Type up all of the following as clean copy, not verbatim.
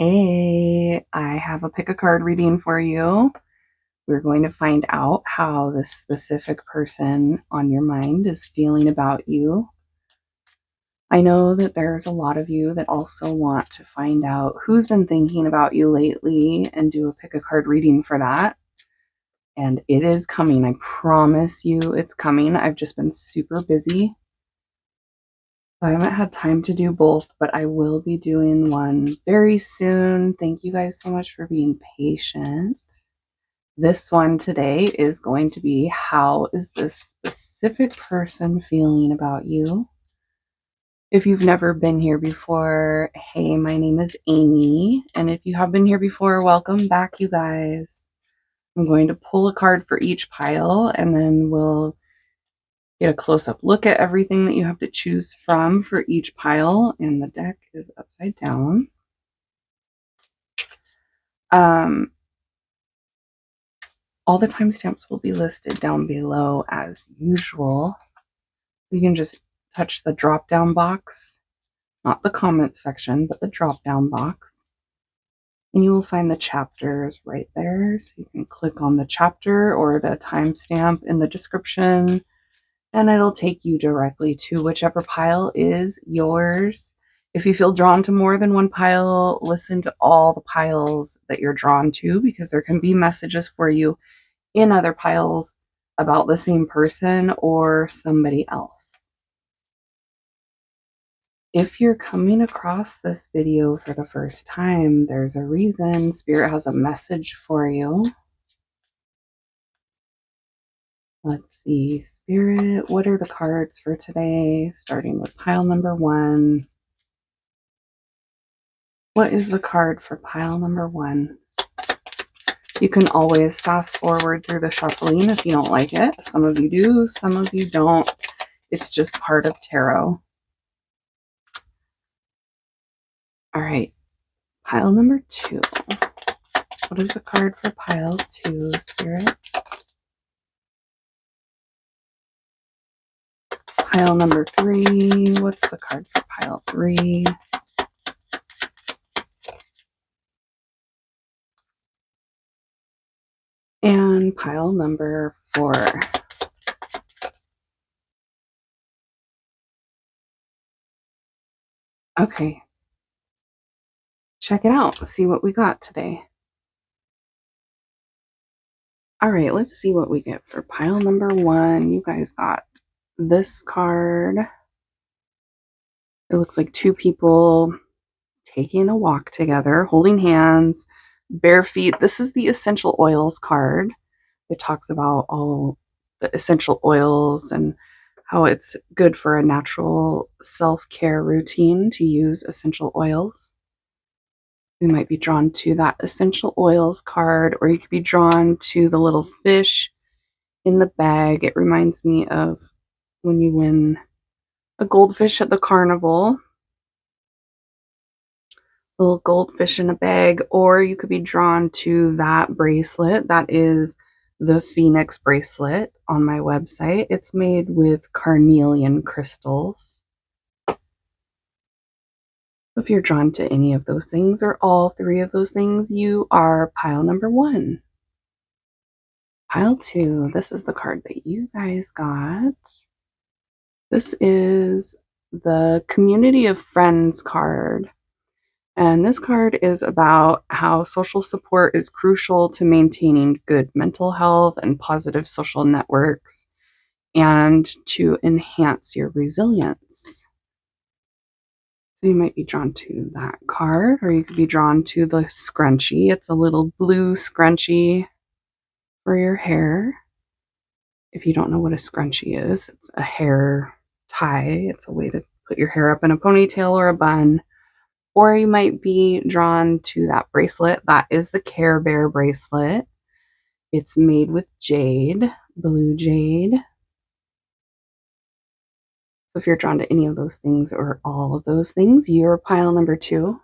Hey, I have a pick a card reading for you. We're going to find out how this specific person on your mind is feeling about you. I know that there's a lot of you that also want to find out who's been thinking about you lately and do a pick a card reading for that. And it is coming. I promise you it's coming. I've just been super busy. I haven't had time to do both, but I will be doing one very soon. Thank you guys so much for being patient. This one today is going to be, how is this specific person feeling about you? If you've never been here before, hey, my name is Amy. And if you have been here before, welcome back, you guys. I'm going to pull a card for each pile, and then we'll get a close-up look at everything that you have to choose from for each pile. And the deck is upside down. All the timestamps will be listed down below as usual. You can just touch the drop down box, not the comment section, but the drop down box. And you will find the chapters right there. So you can click on the chapter or the timestamp in the description, and it'll take you directly to whichever pile is yours. If you feel drawn to more than one pile, listen to all the piles that you're drawn to, because there can be messages for you in other piles about the same person or somebody else. If you're coming across this video for the first time, there's a reason. Spirit has a message for you. Let's see, Spirit, what are the cards for today? Starting with pile number 1. What is the card for pile number 1? You can always fast forward through the shuffling if you don't like it. Some of you do, some of you don't. It's just part of tarot. All right, pile number 2. What is the card for pile 2, Spirit? Pile number 3. What's the card for pile 3? And pile number 4. Okay. Check it out. See what we got today. All right, let's see what we get for pile number 1. You guys got this card. It looks like 2 people taking a walk together, holding hands, bare feet. This is the essential oils card. It talks about all the essential oils and how it's good for a natural self-care routine to use essential oils. You might be drawn to that essential oils card, or you could be drawn to the little fish in the bag. It reminds me of when you win a goldfish at the carnival. Little goldfish in a bag. Or you could be drawn to that bracelet. That is the Phoenix bracelet on my website. It's made with carnelian crystals. If you're drawn to any of those things or all 3 of those things, you are pile number 1. Pile 2, this is the card that you guys got. This is the Community of Friends card. And this card is about how social support is crucial to maintaining good mental health and positive social networks, and to enhance your resilience. So you might be drawn to that card, or you could be drawn to the scrunchie. It's a little blue scrunchie for your hair. If you don't know what a scrunchie is, it's a hair tie. It's a way to put your hair up in a ponytail or a bun. Or you might be drawn to that bracelet. That is the Care Bear bracelet. It's made with jade, blue jade. So if you're drawn to any of those things or all of those things, you're pile number 2.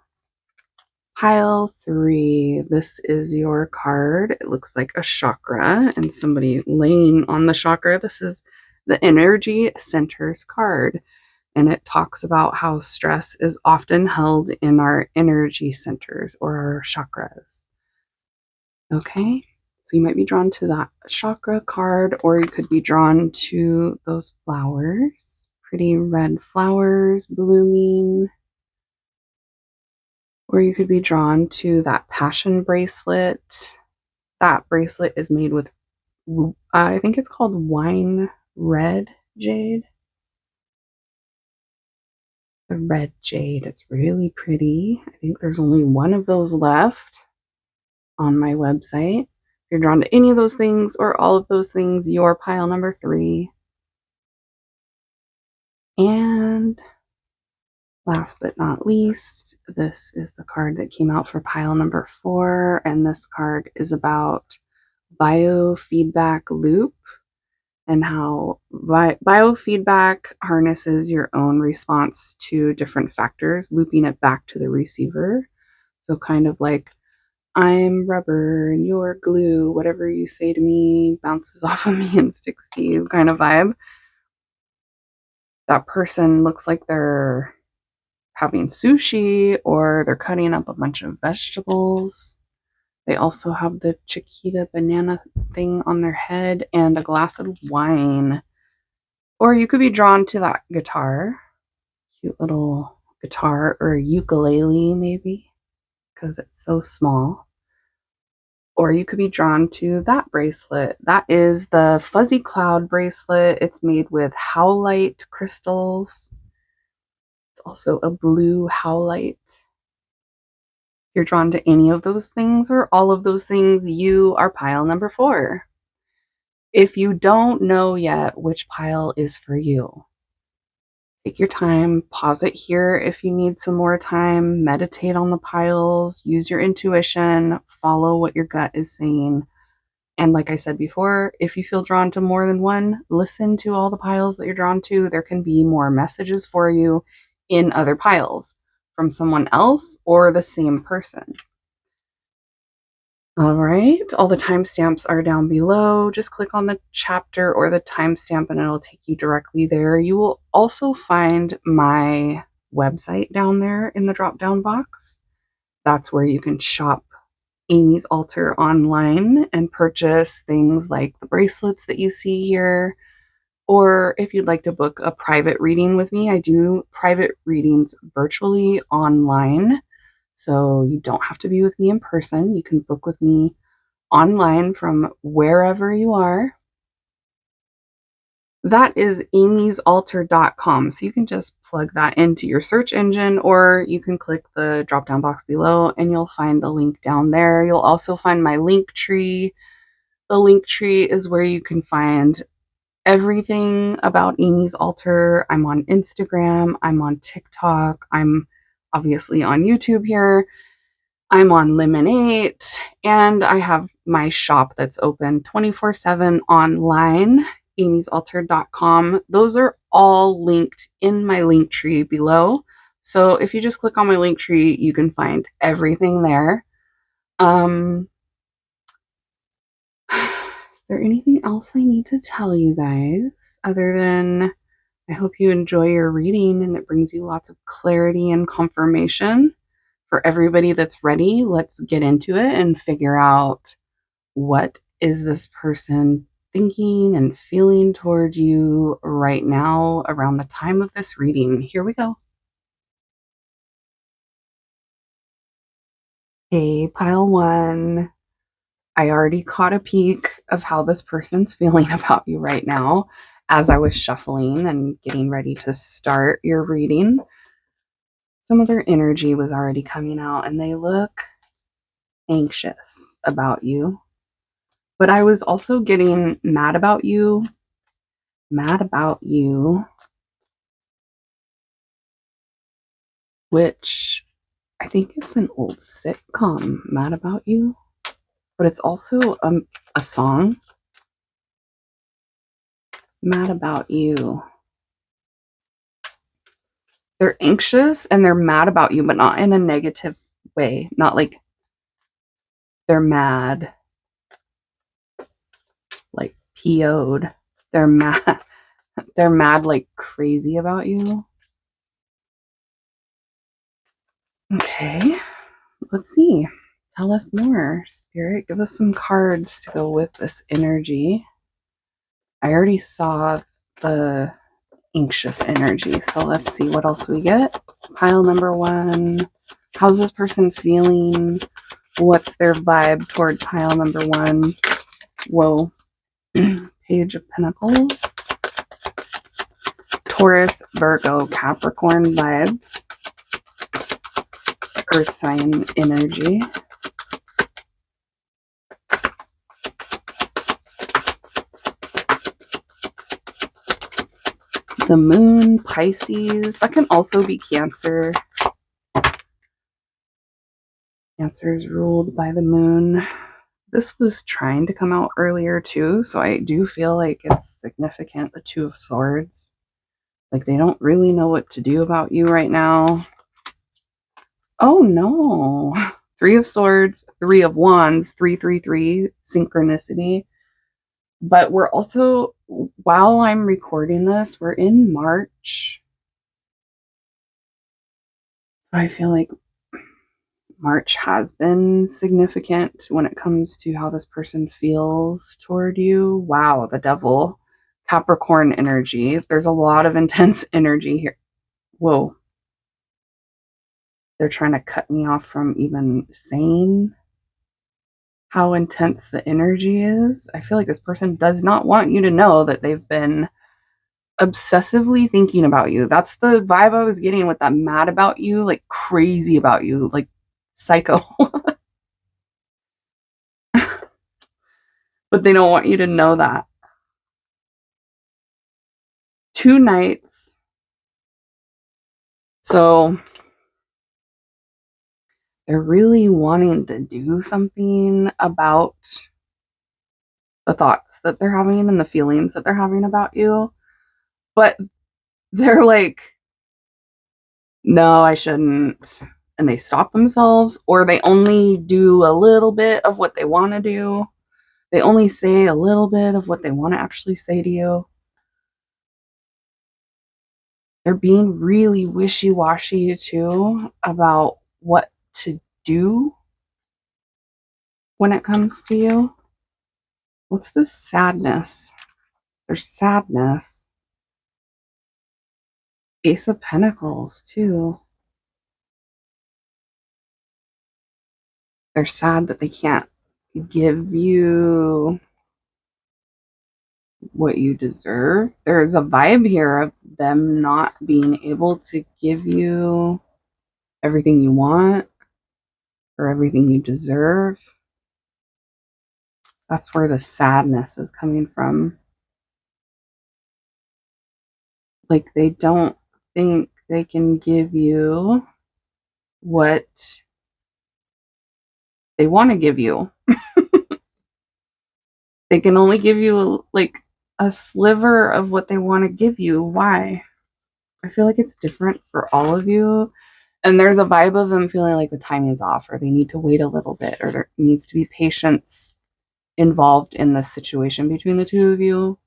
Pile 3, this is your card. It looks like a chakra and somebody laying on the chakra. This is the Energy Centers card. and it talks about how stress is often held in our energy centers or our chakras. Okay, so you might be drawn to that chakra card, or you could be drawn to those flowers, pretty red flowers blooming. Or you could be drawn to that passion bracelet. That bracelet is made with, I think it's called wine red jade. The red jade. It's really pretty. I think there's only one of those left on my website. If you're drawn to any of those things or all of those things, you're pile number 3. And last but not least, this is the card that came out for pile number 4. And this card is about biofeedback loop and how biofeedback harnesses your own response to different factors, looping it back to the receiver. So kind of like, I'm rubber and you're glue, whatever you say to me bounces off of me and sticks to you kind of vibe. That person looks like they're having sushi or they're cutting up a bunch of vegetables. They also have the Chiquita banana thing on their head and a glass of wine. Or you could be drawn to that guitar, cute little guitar, or a ukulele maybe, because it's so small. Or you could be drawn to that bracelet. That is the Fuzzy Cloud bracelet. It's made with howlite crystals. It's also a blue howlite. If you're drawn to any of those things or all of those things, you are pile number 4. If you don't know yet which pile is for you, take your time, pause it here if you need some more time, meditate on the piles, use your intuition, follow what your gut is saying. And like I said before, if you feel drawn to more than one, listen to all the piles that you're drawn to. There can be more messages for you in other piles from someone else or the same person. All right, all the timestamps are down below. Just click on the chapter or the timestamp and it'll take you directly there. You will also find my website down there in the drop-down box. That's where you can shop Amy's Altar online and purchase things like the bracelets that you see here. Or if you'd like to book a private reading with me, I do private readings virtually online. So you don't have to be with me in person. You can book with me online from wherever you are. That is amysaltar.com. So you can just plug that into your search engine, or you can click the drop down box below and you'll find the link down there. You'll also find my LinkTree. The LinkTree is where you can find everything about Amy's Altar. I'm on Instagram, I'm on TikTok, I'm obviously on YouTube here. I'm on Lemonade, and I have my shop that's open 24/7 online, amysaltar.com. Those are all linked in my link tree below. So if you just click on my link tree, you can find everything there. Is there anything else I need to tell you guys other than I hope you enjoy your reading and it brings you lots of clarity and confirmation? For everybody that's ready, let's get into it and figure out, what is this person thinking and feeling toward you right now around the time of this reading. Here we go. Hey, pile 1. I already caught a peek of how this person's feeling about you right now as I was shuffling and getting ready to start your reading. Some of their energy was already coming out and they look anxious about you. But I was also getting mad about you, which I think it's an old sitcom, Mad About You, but it's also a song, Mad About You. They're anxious and they're mad about you, but not in a negative way. Not like they're mad, like PO'd. They're mad. They're mad like crazy about you. Okay, let's see. Tell us more, Spirit. Give us some cards to go with this energy. I already saw the anxious energy, so let's see what else we get. Pile number 1. How's this person feeling? What's their vibe toward pile number 1? Whoa. Page of Pentacles. Taurus, Virgo, Capricorn vibes. Earth sign energy. The moon, Pisces. That can also be Cancer. Cancer is ruled by the moon. This was trying to come out earlier too, so I do feel like it's significant. The Two of Swords. Like they don't really know what to do about you right now. Oh no. 3 of Swords, 3 of Wands, 333, synchronicity. But we're also, while I'm recording this, we're in March. So I feel like March has been significant when it comes to how this person feels toward you. Wow, the Devil. Capricorn energy. There's a lot of intense energy here. Whoa. They're trying to cut me off from even saying how intense the energy is. I feel like this person does not want you to know that they've been obsessively thinking about you. That's the vibe I was getting with that mad about you, like crazy about you, like psycho. But they don't want you to know that. 2 nights. So they're really wanting to do something about the thoughts that they're having and the feelings that they're having about you. But they're like, no, I shouldn't. And they stop themselves, or they only do a little bit of what they want to do. They only say a little bit of what they want to actually say to you. They're being really wishy-washy too about what to do when it comes to you. What's this sadness? There's sadness. Ace of Pentacles too. They're sad that they can't give you what you deserve. There's a vibe here of them not being able to give you everything you want or everything you deserve. That's where the sadness is coming from. Like they don't think they can give you what they want to give you. They can only give you like a sliver of what they want to give you. Why? I feel like it's different for all of you. And there's a vibe of them feeling like the timing's off, or they need to wait a little bit, or there needs to be patience involved in this situation between the two of you.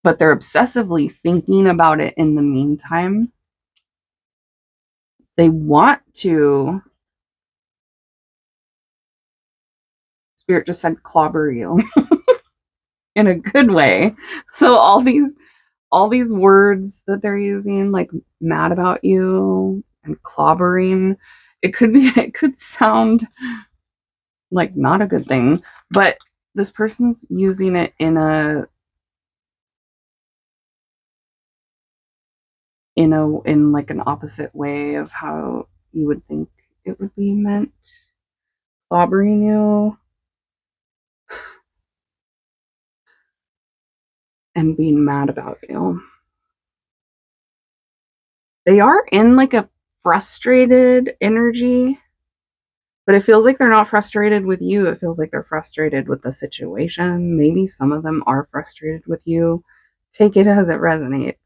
But they're obsessively thinking about it in the meantime. They want to. Spirit just said clobber you in a good way. So all these words that they're using, like mad about you and clobbering, it could sound like not a good thing, but this person's using it in like an opposite way of how you would think it would be meant. Clobbering you and being mad about you. They are in like a frustrated energy, but it feels like they're not frustrated with you. It feels like they're frustrated with the situation. Maybe some of them are frustrated with you. Take it as it resonates.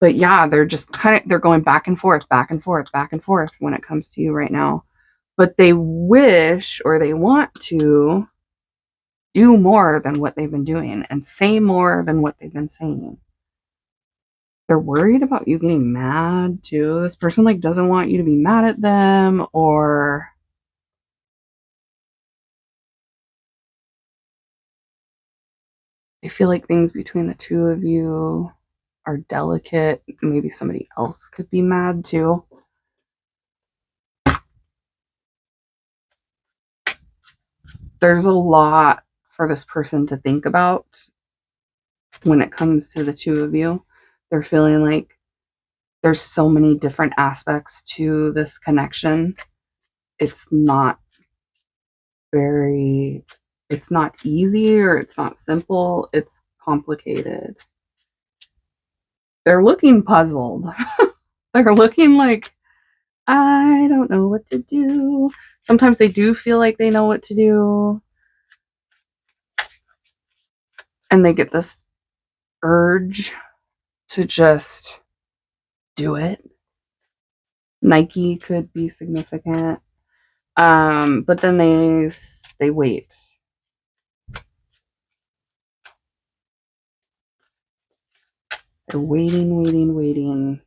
But yeah, they're just they're going back and forth, back and forth, back and forth when it comes to you right now. But they wish, or they want to do more than what they've been doing and say more than what they've been saying. They're worried about you getting mad too. This person like doesn't want you to be mad at them, or they feel like things between the two of you are delicate. Maybe somebody else could be mad too. There's a lot for this person to think about when it comes to the two of you. They're feeling like there's so many different aspects to this connection. It's not it's not easy, or it's not simple. It's complicated. They're looking puzzled. They're looking like, I don't know what to do. Sometimes they do feel like they know what to do. And they get this urge to just do it. Nike could be significant. But then they wait. They're waiting.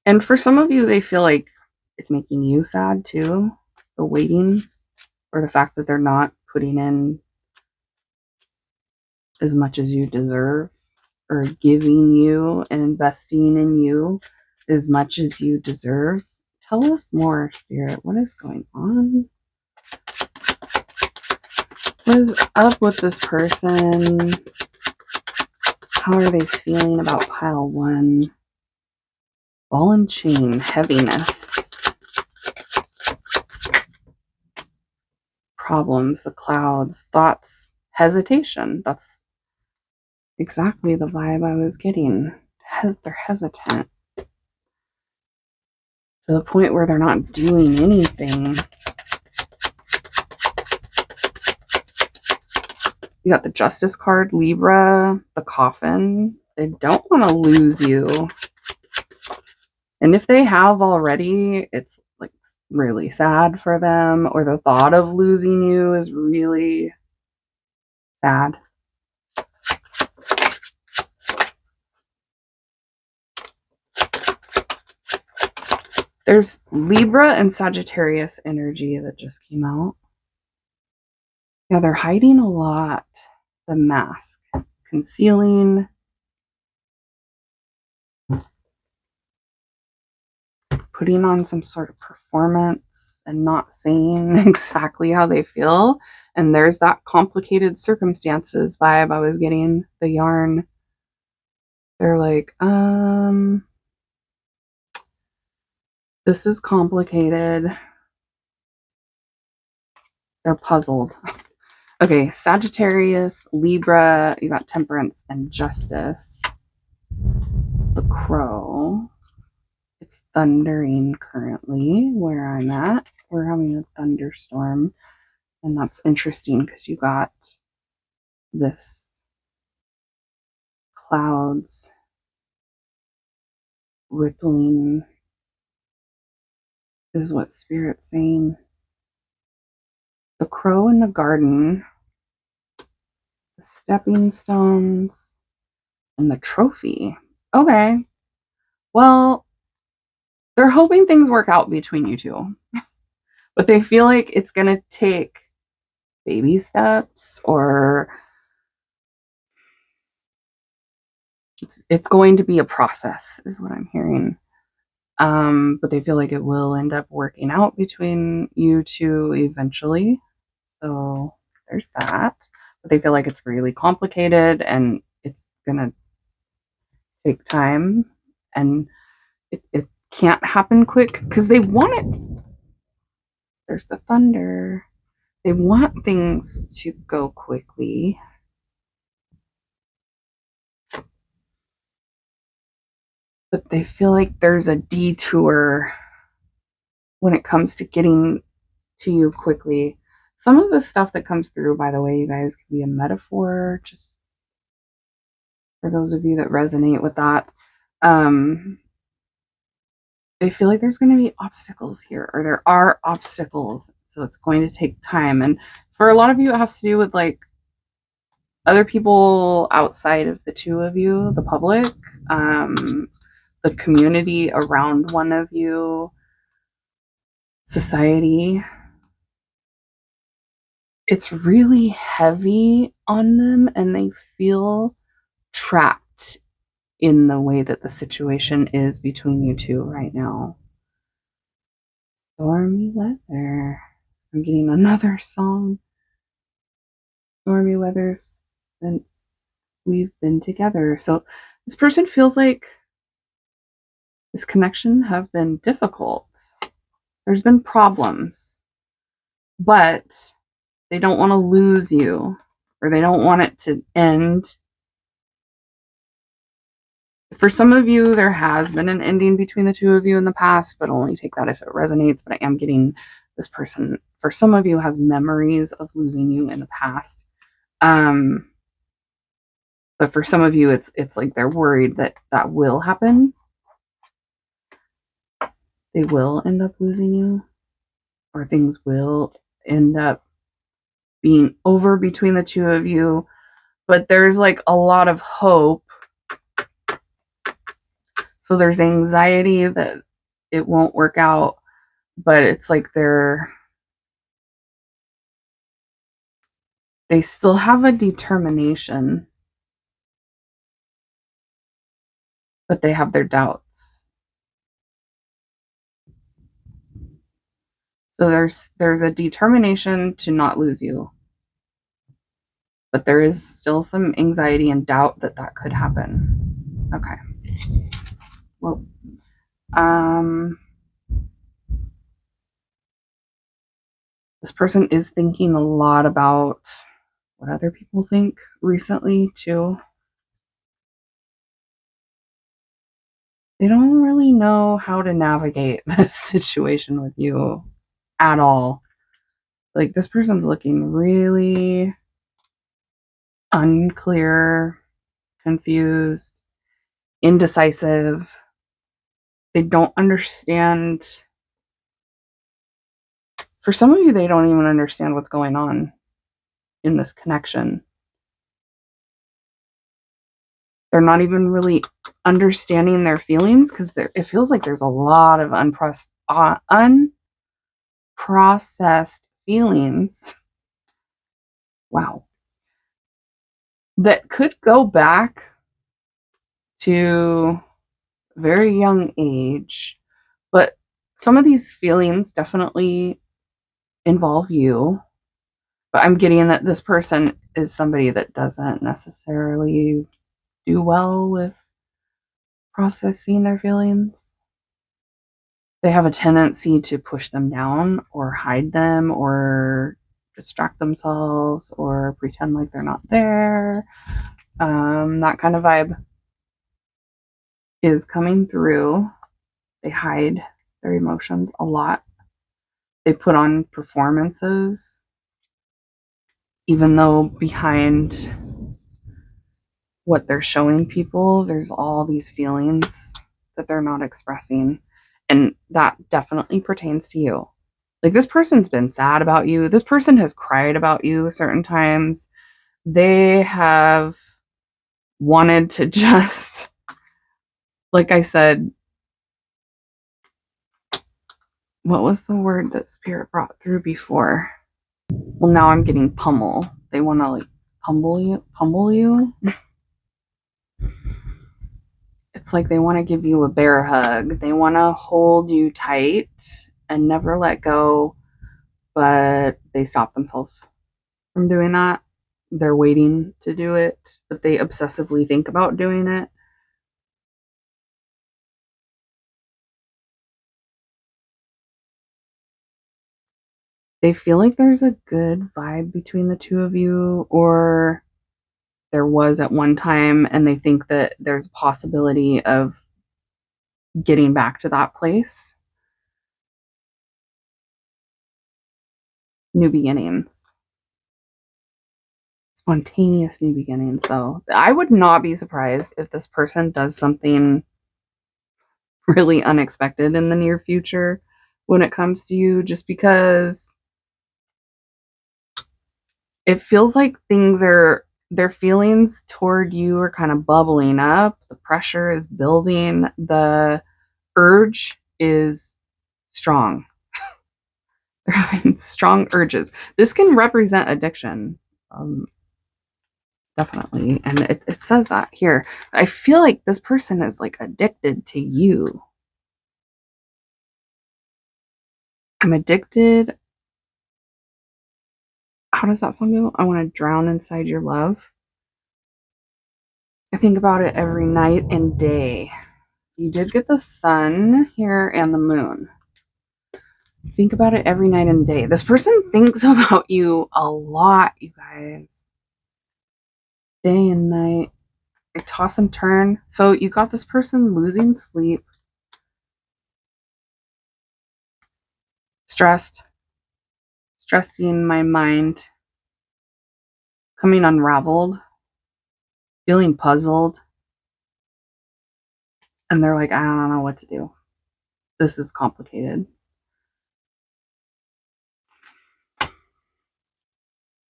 And for some of you, they feel like it's making you sad too, the waiting, or the fact that they're not putting in as much as you deserve, or giving you and investing in you as much as you deserve. Tell us more, Spirit. What is going on? What is up with this person? How are they feeling about pile one? Ball and chain, heaviness, problems, the clouds, thoughts, hesitation. That's exactly the vibe I was getting. They're hesitant to the point where they're not doing anything. You got the Justice card, Libra, the coffin. They don't want to lose you. And if they have already, it's like really sad for them, or the thought of losing you is really sad. There's Libra and Sagittarius energy that just came out. Yeah, they're hiding a lot. The mask, concealing, putting on some sort of performance and not saying exactly how they feel. And there's that complicated circumstances vibe I was getting, the yarn. They're like, this is complicated. They're puzzled. Okay, Sagittarius, Libra, you got Temperance and Justice. The Crow. It's thundering currently where I'm at. We're having a thunderstorm, and that's interesting because you got this clouds rippling is what Spirit's saying. The crow in the garden, the stepping stones, and the trophy. Okay. Well, they're hoping things work out between you two. But they feel like it's going to take baby steps, or it's going to be a process, is what I'm hearing. But they feel like it will end up working out between you two eventually. So there's that. But they feel like it's really complicated and it's going to take time, and it can't happen quick because they want it. There's the thunder. They want things to go quickly. But they feel like there's a detour when it comes to getting to you quickly. Some of the stuff that comes through, by the way, you guys, can be a metaphor, just for those of you that resonate with that. They feel like there's going to be obstacles here, or there are obstacles. So it's going to take time. And for a lot of you, it has to do with like other people outside of the two of you, the public, the community around one of you, society. It's really heavy on them and they feel trapped in the way that the situation is between you two right now. Stormy weather. I'm getting another song. Stormy weather since we've been together. So this person feels like this connection has been difficult. There's been problems, but they don't want to lose you or they don't want it to end. For some of you, there has been an ending between the two of you in the past, but only take that if it resonates. But I am getting this person, for some of you, has memories of losing you in the past. But for some of you, it's like they're worried that that will happen. They will end up losing you, or things will end up being over between the two of you. But there's like a lot of hope. So there's anxiety that it won't work out, but it's like they still have a determination, but they have their doubts. So there's a determination to not lose you, but there is still some anxiety and doubt that that could happen. Okay. Well, this person is thinking a lot about what other people think recently too. They don't really know how to navigate this situation with you at all. Like this person's looking really unclear, confused, indecisive. They don't understand. For some of you, they don't even understand what's going on in this connection. They're not even really understanding their feelings because it feels like there's a lot of unprocessed feelings. Wow. That could go back to a very young age, but some of these feelings definitely involve you. But I'm getting that this person is somebody that doesn't necessarily do well with processing their feelings. They have a tendency to push them down or hide them or distract themselves or pretend like they're not there. That kind of vibe is coming through. They hide their emotions a lot. They put on performances, even though behind what they're showing people, there's all these feelings that they're not expressing. And that definitely pertains to you. Like this person's been sad about you. This person has cried about you certain times. They have wanted to just, like I said, what was the word that Spirit brought through before? Well, now I'm getting pummel. They want to like pummel you. It's like they want to give you a bear hug. They want to hold you tight and never let go, but they stop themselves from doing that. They're waiting to do it, but they obsessively think about doing it. They feel like there's a good vibe between the two of you, or there was at one time, and they think that there's a possibility of getting back to that place. New beginnings. Spontaneous new beginnings, though. I would not be surprised if this person does something really unexpected in the near future when it comes to you, just because It feels like their feelings toward you are kind of bubbling up. The pressure is building. The urge is strong. They're having strong urges. This can represent addiction. Um, Definitely. And it says that here. I feel like this person is like addicted to you. I'm addicted. How does that song go? I want to drown inside your love. I think about it every night and day. You did get the sun here and the moon. Think about it every night and day. This person thinks about you a lot, you guys. Day and night. They toss and turn. So you got this person losing sleep, stressing my mind, coming unraveled, feeling puzzled. And they're like, I don't know what to do. This is complicated.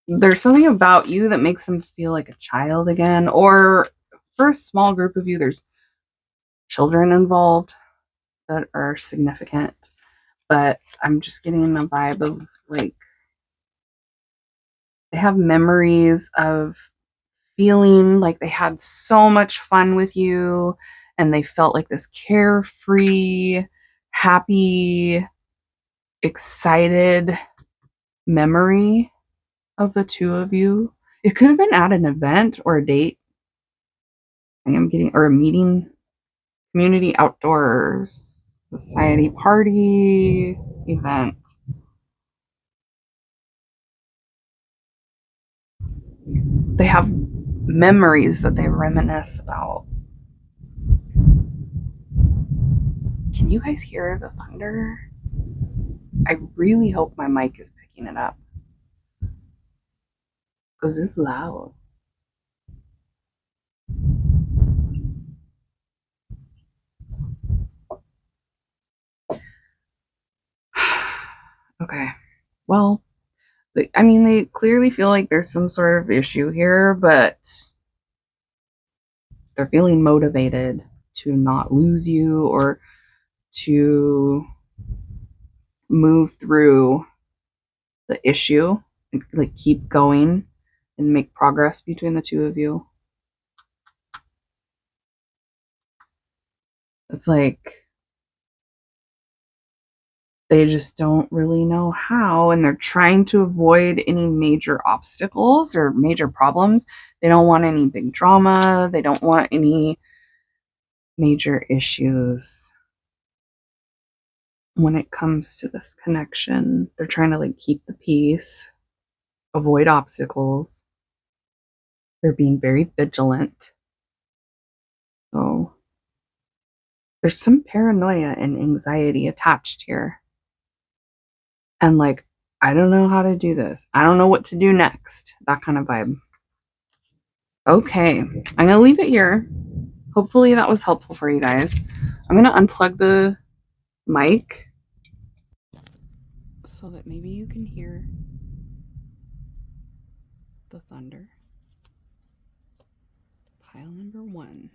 There's something about you that makes them feel like a child again. Or for a small group of you, there's children involved that are significant. But I'm just getting a vibe of like they have memories of feeling like they had so much fun with you and they felt like this carefree, happy, excited memory of the two of you. It could have been at an event or a date. I am getting, or a meeting, community outdoors, society party, event. They have memories that they reminisce about. Can you guys hear the thunder? I really hope my mic is picking it up because it's loud. Okay. Well, they clearly feel like there's some sort of issue here, but they're feeling motivated to not lose you or to move through the issue and like keep going and make progress between the two of you. It's like they just don't really know how, and they're trying to avoid any major obstacles or major problems. They don't want any big drama. They don't want any major issues when it comes to this connection. They're trying to like keep the peace, avoid obstacles. They're being very vigilant. So there's some paranoia and anxiety attached here. And like, I don't know how to do this. I don't know what to do next. That kind of vibe. Okay, I'm going to leave it here. Hopefully that was helpful for you guys. I'm going to unplug the mic so that maybe you can hear the thunder. Pile number 1.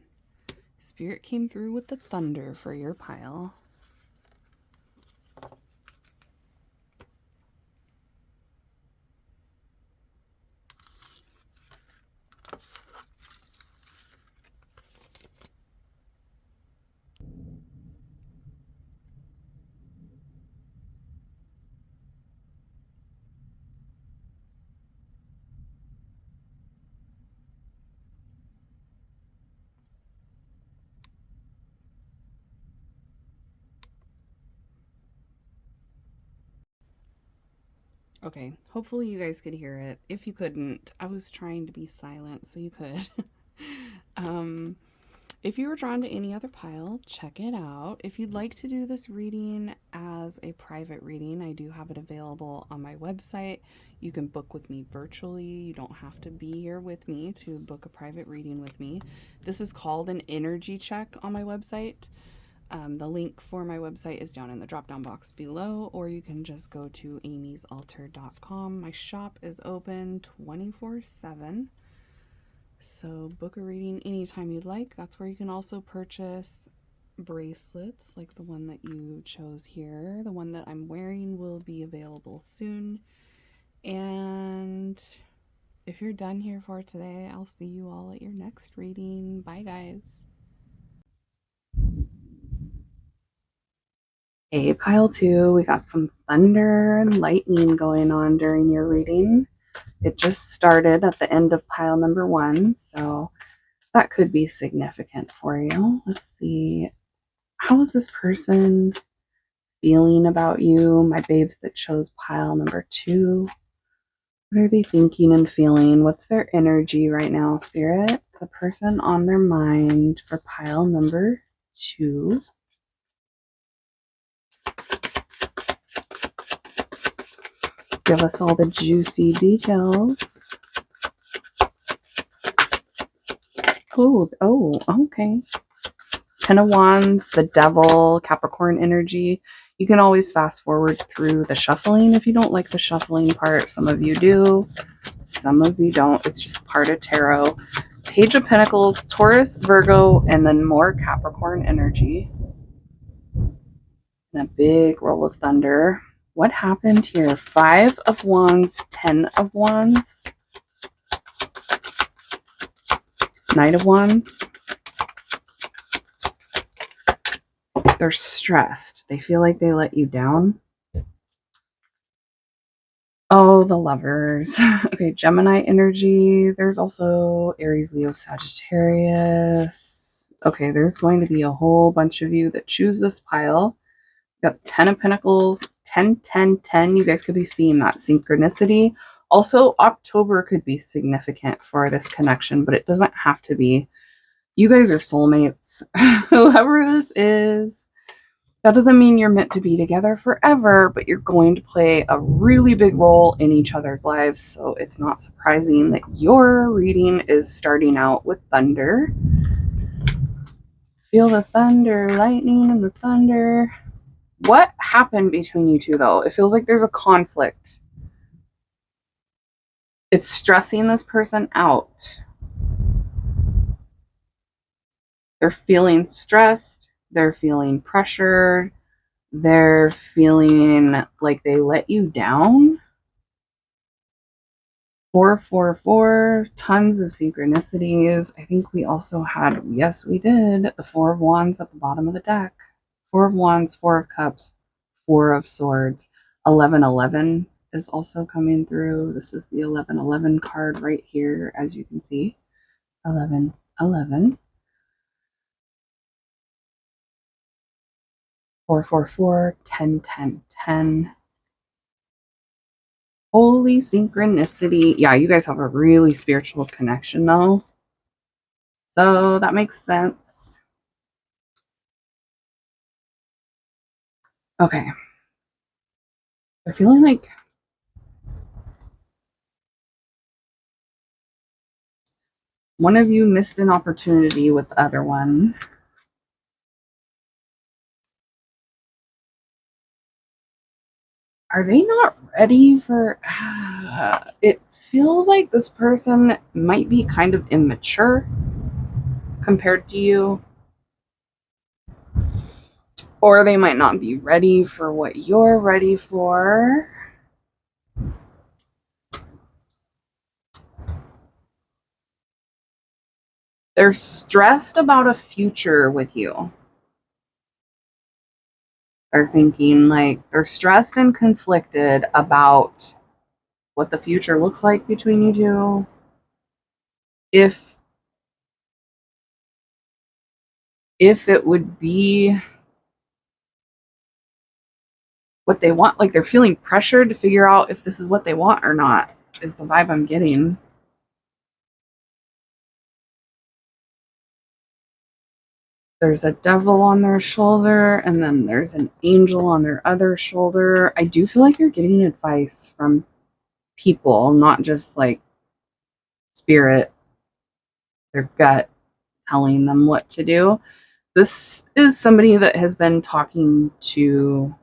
Spirit came through with the thunder for your pile. Okay, hopefully you guys could hear it. If you couldn't, I was trying to be silent so you could. um, if you were drawn to any other pile, check it out. If you'd like to do this reading as a private reading, I do have it available on my website. You can book with me virtually. You don't have to be here with me to book a private reading with me. This is called an energy check on my website. The link for my website is down in the drop down box below, or you can just go to amysaltar.com. My shop is open 24/7. So book a reading anytime you'd like. That's where you can also purchase bracelets like the one that you chose here. The one that I'm wearing will be available soon. And if you're done here for today, I'll see you all at your next reading. Bye, guys. Hey, pile two, we got some thunder and lightning going on during your reading. It just started at the end of pile number one, so that could be significant for you. Let's see. How is this person feeling about you? My babes that chose pile number two. What are they thinking and feeling? What's their energy right now, Spirit? The person on their mind for pile number two. Give us all the juicy details. Oh, okay. Ten of Wands, the Devil, Capricorn energy. You can always fast forward through the shuffling if you don't like the shuffling part. Some of you do, some of you don't. It's just part of tarot. Page of Pentacles, Taurus, Virgo, and then more Capricorn energy. And a big roll of thunder. What happened here? 5 of Wands, 10 of Wands, Knight of Wands. They're stressed. They feel like they let you down. Oh, the Lovers. Okay, Gemini energy. There's also Aries, Leo, Sagittarius. Okay, there's going to be a whole bunch of you that choose this pile. You got 10 of Pentacles, 10, 10, 10. You guys could be seeing that synchronicity. Also, October could be significant for this connection, but it doesn't have to be. You guys are soulmates. Whoever this is, that doesn't mean you're meant to be together forever, but you're going to play a really big role in each other's lives. So it's not surprising that your reading is starting out with thunder. Feel the thunder, lightning, and the thunder. What happened between you two, though? It feels like there's a conflict. It's stressing this person out. They're feeling stressed. They're feeling pressured. They're feeling like they let you down. 444, tons of synchronicities. I think we also had, yes, we did, the 4 of Wands at the bottom of the deck. 4 of Wands, 4 of Cups, 4 of Swords. 1111 is also coming through. This is the 1111 card right here, as you can see. 1111. 444, 10, 10, 10. Holy synchronicity. Yeah, you guys have a really spiritual connection, though. So that makes sense. Okay. They're feeling like one of you missed an opportunity with the other one. Are they not ready for... It feels like this person might be kind of immature compared to you. Or they might not be ready for what you're ready for. They're stressed about a future with you. They're thinking like they're stressed and conflicted about what the future looks like between you two. If it would be what they want, like they're feeling pressured to figure out if this is what they want or not, is the vibe I'm getting. There's a devil on their shoulder, and then there's an angel on their other shoulder. I do feel like you're getting advice from people, not just like spirit, their gut telling them what to do. This is somebody that has been talking to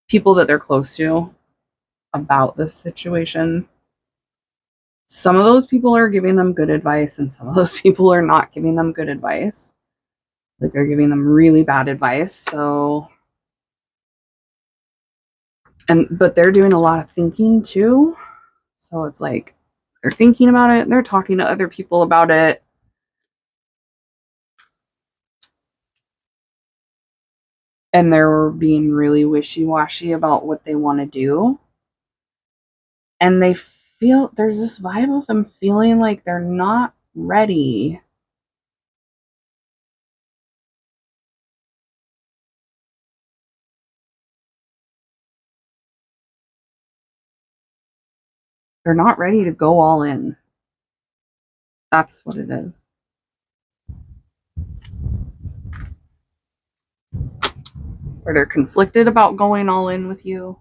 people that they're close to about this situation. Some of those people are giving them good advice, and some of those people are not giving them good advice. Like, they're giving them really bad advice. So, but they're doing a lot of thinking too. So it's like they're thinking about it, they're talking to other people about it. And they're being really wishy-washy about what they want to do. And they feel there's this vibe of them feeling like they're not ready. They're not ready to go all in. That's what it is. Or they're conflicted about going all in with you.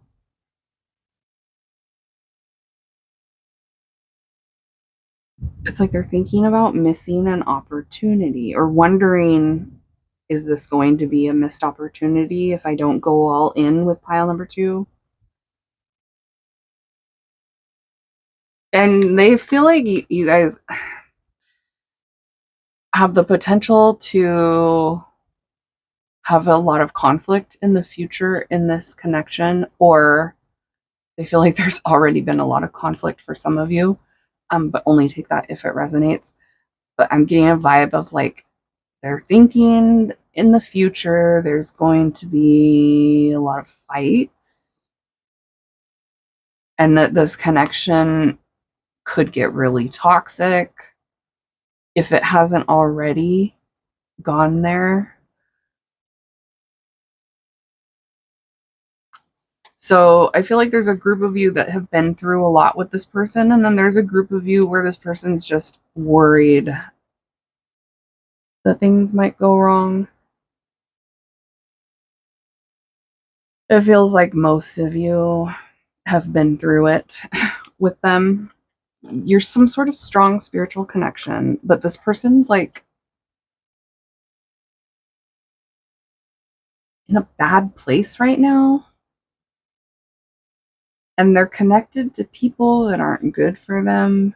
It's like they're thinking about missing an opportunity or wondering, is this going to be a missed opportunity if I don't go all in with pile number 2? And they feel like you guys have the potential to have a lot of conflict in the future in this connection, or they feel like there's already been a lot of conflict for some of you, but only take that if it resonates. But I'm getting a vibe of like they're thinking in the future there's going to be a lot of fights, and that this connection could get really toxic if it hasn't already gone there. So I feel like there's a group of you that have been through a lot with this person, and then there's a group of you where this person's just worried that things might go wrong. It feels like most of you have been through it with them. You're some sort of strong spiritual connection, but this person's like in a bad place right now. And they're connected to people that aren't good for them.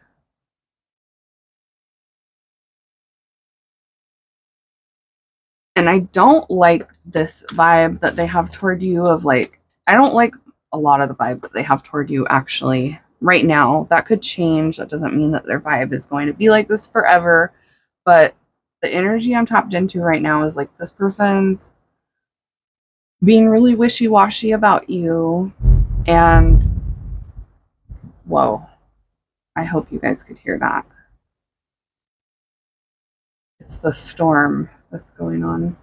And I don't like this vibe that they have toward you of like, I don't like a lot of the vibe that they have toward you actually right now. That could change. That doesn't mean that their vibe is going to be like this forever. But the energy I'm tapped into right now is like this person's being really wishy-washy about you. And whoa, I hope you guys could hear that. It's the storm that's going on.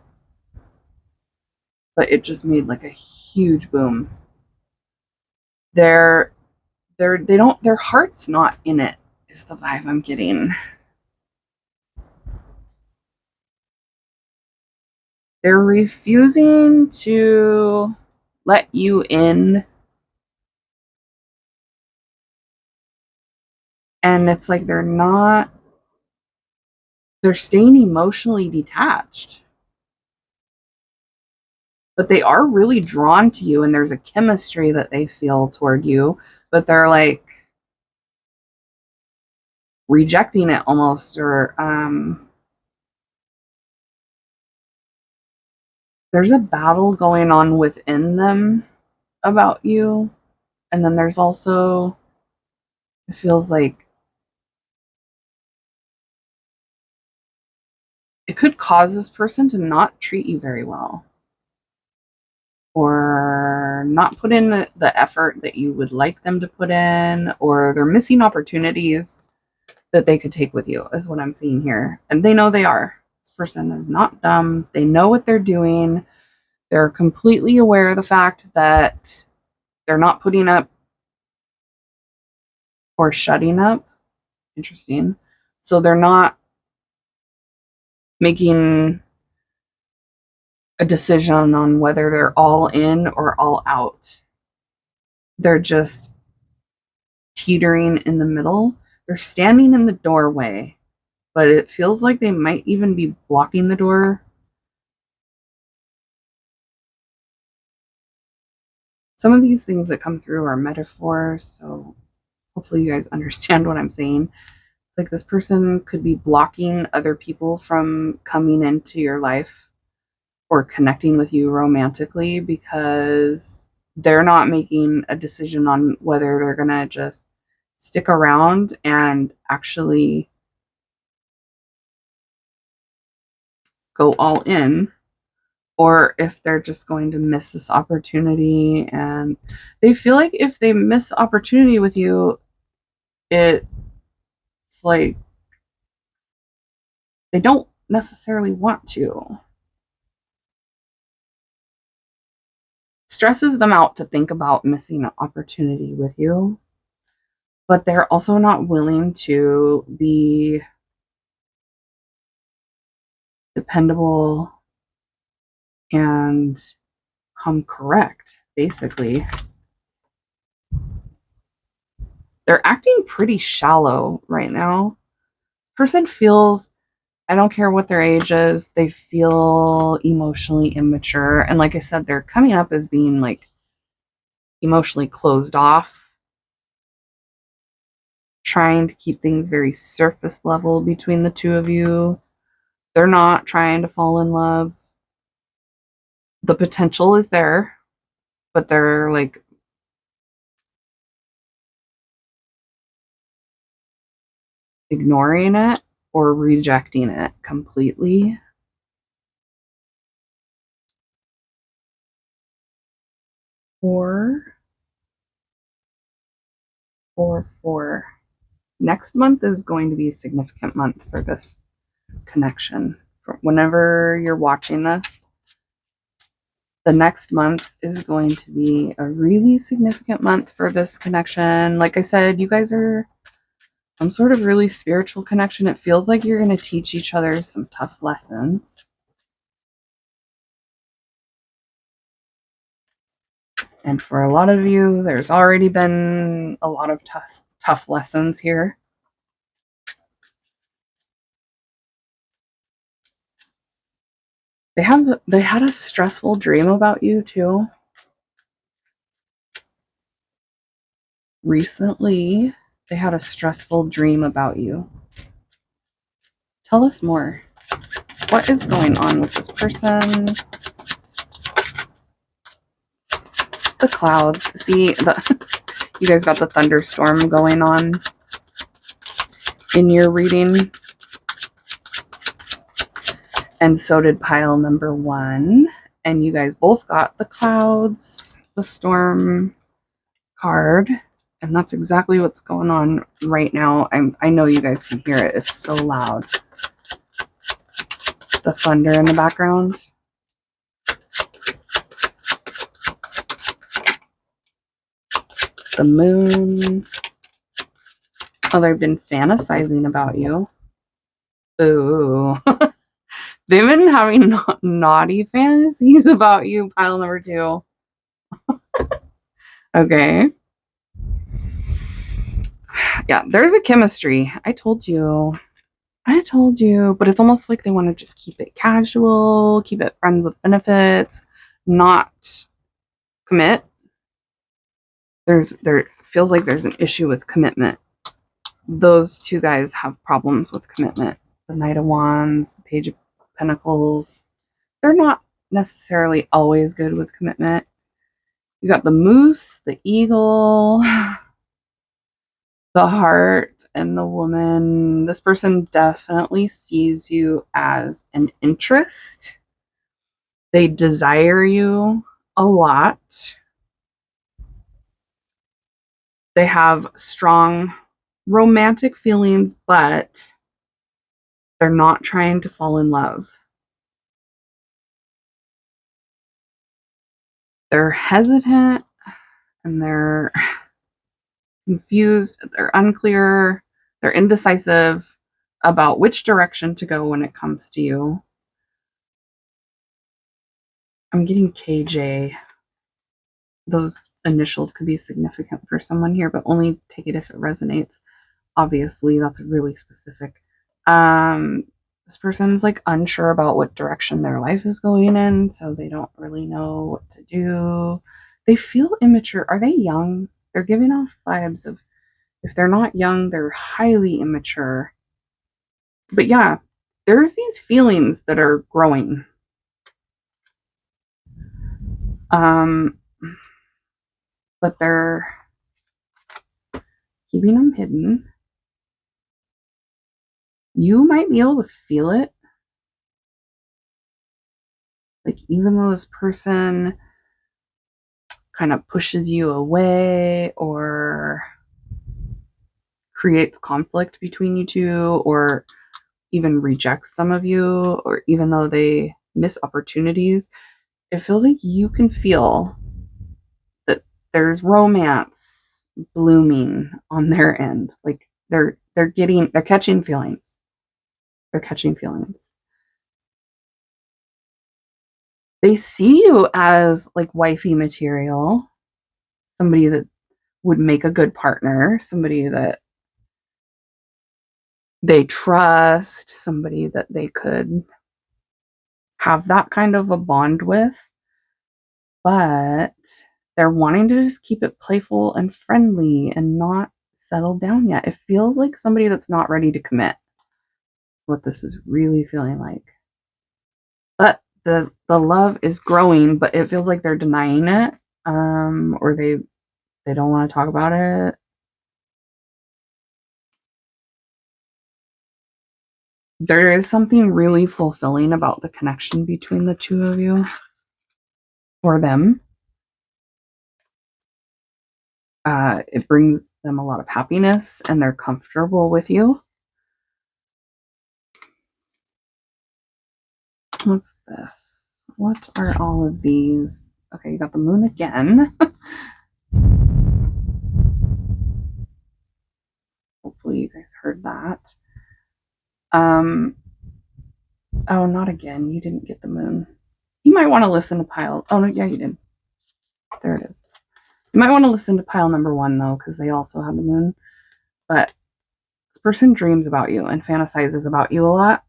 But it just made like a huge boom. Their heart's not in it, is the vibe I'm getting. They're refusing to let you in. And it's like they're staying emotionally detached. But they are really drawn to you, and there's a chemistry that they feel toward you, but they're like rejecting it almost, or there's a battle going on within them about you. And then there's also, it feels like it could cause this person to not treat you very well, or not put in the effort that you would like them to put in, or they're missing opportunities that they could take with you, is what I'm seeing here. And they know they are. This person is not dumb. They know what they're doing. They're completely aware of the fact that they're not putting up or shutting up. Interesting. So they're not making a decision on whether they're all in or all out. They're just teetering in the middle. They're standing in the doorway but it feels like they might even be blocking the door. Some of these things that come through are metaphors, so hopefully you guys understand what I'm saying. It's like this person could be blocking other people from coming into your life or connecting with you romantically because they're not making a decision on whether they're going to just stick around and actually go all in, or if they're just going to miss this opportunity. And they feel like if they miss opportunity with you, it's like they don't necessarily want to. Stresses them out to think about missing an opportunity with you, but they're also not willing to be dependable and come correct, basically. They're acting pretty shallow right now. Person feels, I don't care what their age is, they feel emotionally immature. And like I said, they're coming up as being like emotionally closed off, trying to keep things very surface level between the two of you. They're not trying to fall in love. The potential is there, but they're like ignoring it or rejecting it completely. Or next month is going to be a significant month for this connection. Whenever you're watching this, the next month is going to be a really significant month for this connection. Like I said, you guys are some sort of really spiritual connection. It feels like you're going to teach each other some tough lessons. And for a lot of you, there's already been a lot of tough lessons here. They had a stressful dream about you too. Recently, they had a stressful dream about you. Tell us more. What is going on with this person? The clouds. See, you guys got the thunderstorm going on in your reading. And so did pile number 1. And you guys both got the clouds, the storm card. And that's exactly what's going on right now. I know you guys can hear it. It's so loud. The thunder in the background. The moon. Oh, they've been fantasizing about you. Ooh. They've been having naughty fantasies about you, pile number 2. Okay. Yeah, there's a chemistry. I told you. But it's almost like they want to just keep it casual, keep it friends with benefits, not commit. There feels like there's an issue with commitment. Those two guys have problems with commitment. The Knight of Wands, the Page of Pentacles, they're not necessarily always good with commitment. You got the moose, the eagle, the heart, and the woman. This person definitely sees you as an interest. They desire you a lot. They have strong romantic feelings, but they're not trying to fall in love. They're hesitant and they're confused. They're unclear. They're indecisive about which direction to go when it comes to you. I'm getting KJ. Those initials could be significant for someone here, but only take it if it resonates. Obviously, that's really specific. This person's like unsure about what direction their life is going in, so they don't really know what to do. They feel immature. Are they young? They're giving off vibes of, if they're not young, they're highly immature. But yeah, there's these feelings that are growing. Um, but they're keeping them hidden. You might be able to feel it. Like, even though this person kind of pushes you away or creates conflict between you two, or even rejects some of you, or even though they miss opportunities, it feels like you can feel that there's romance blooming on their end. Like they're catching feelings. They're catching feelings. They see you as like wifey material, somebody that would make a good partner, somebody that they trust, somebody that they could have that kind of a bond with, but they're wanting to just keep it playful and friendly and not settle down yet. It feels like somebody that's not ready to commit. What this is really feeling like. But the love is growing, but it feels like they're denying it, or they don't want to talk about it. There is something really fulfilling about the connection between the two of you, or them. It brings them a lot of happiness and they're comfortable with you. What's this? What are all of these? Okay, you got the moon again. Hopefully you guys heard that. Oh, not again. You didn't get the moon. You might want to listen to pile. Oh, no, yeah, you did. There it is. You might want to listen to pile number 1, though, because they also had the moon. But this person dreams about you and fantasizes about you a lot.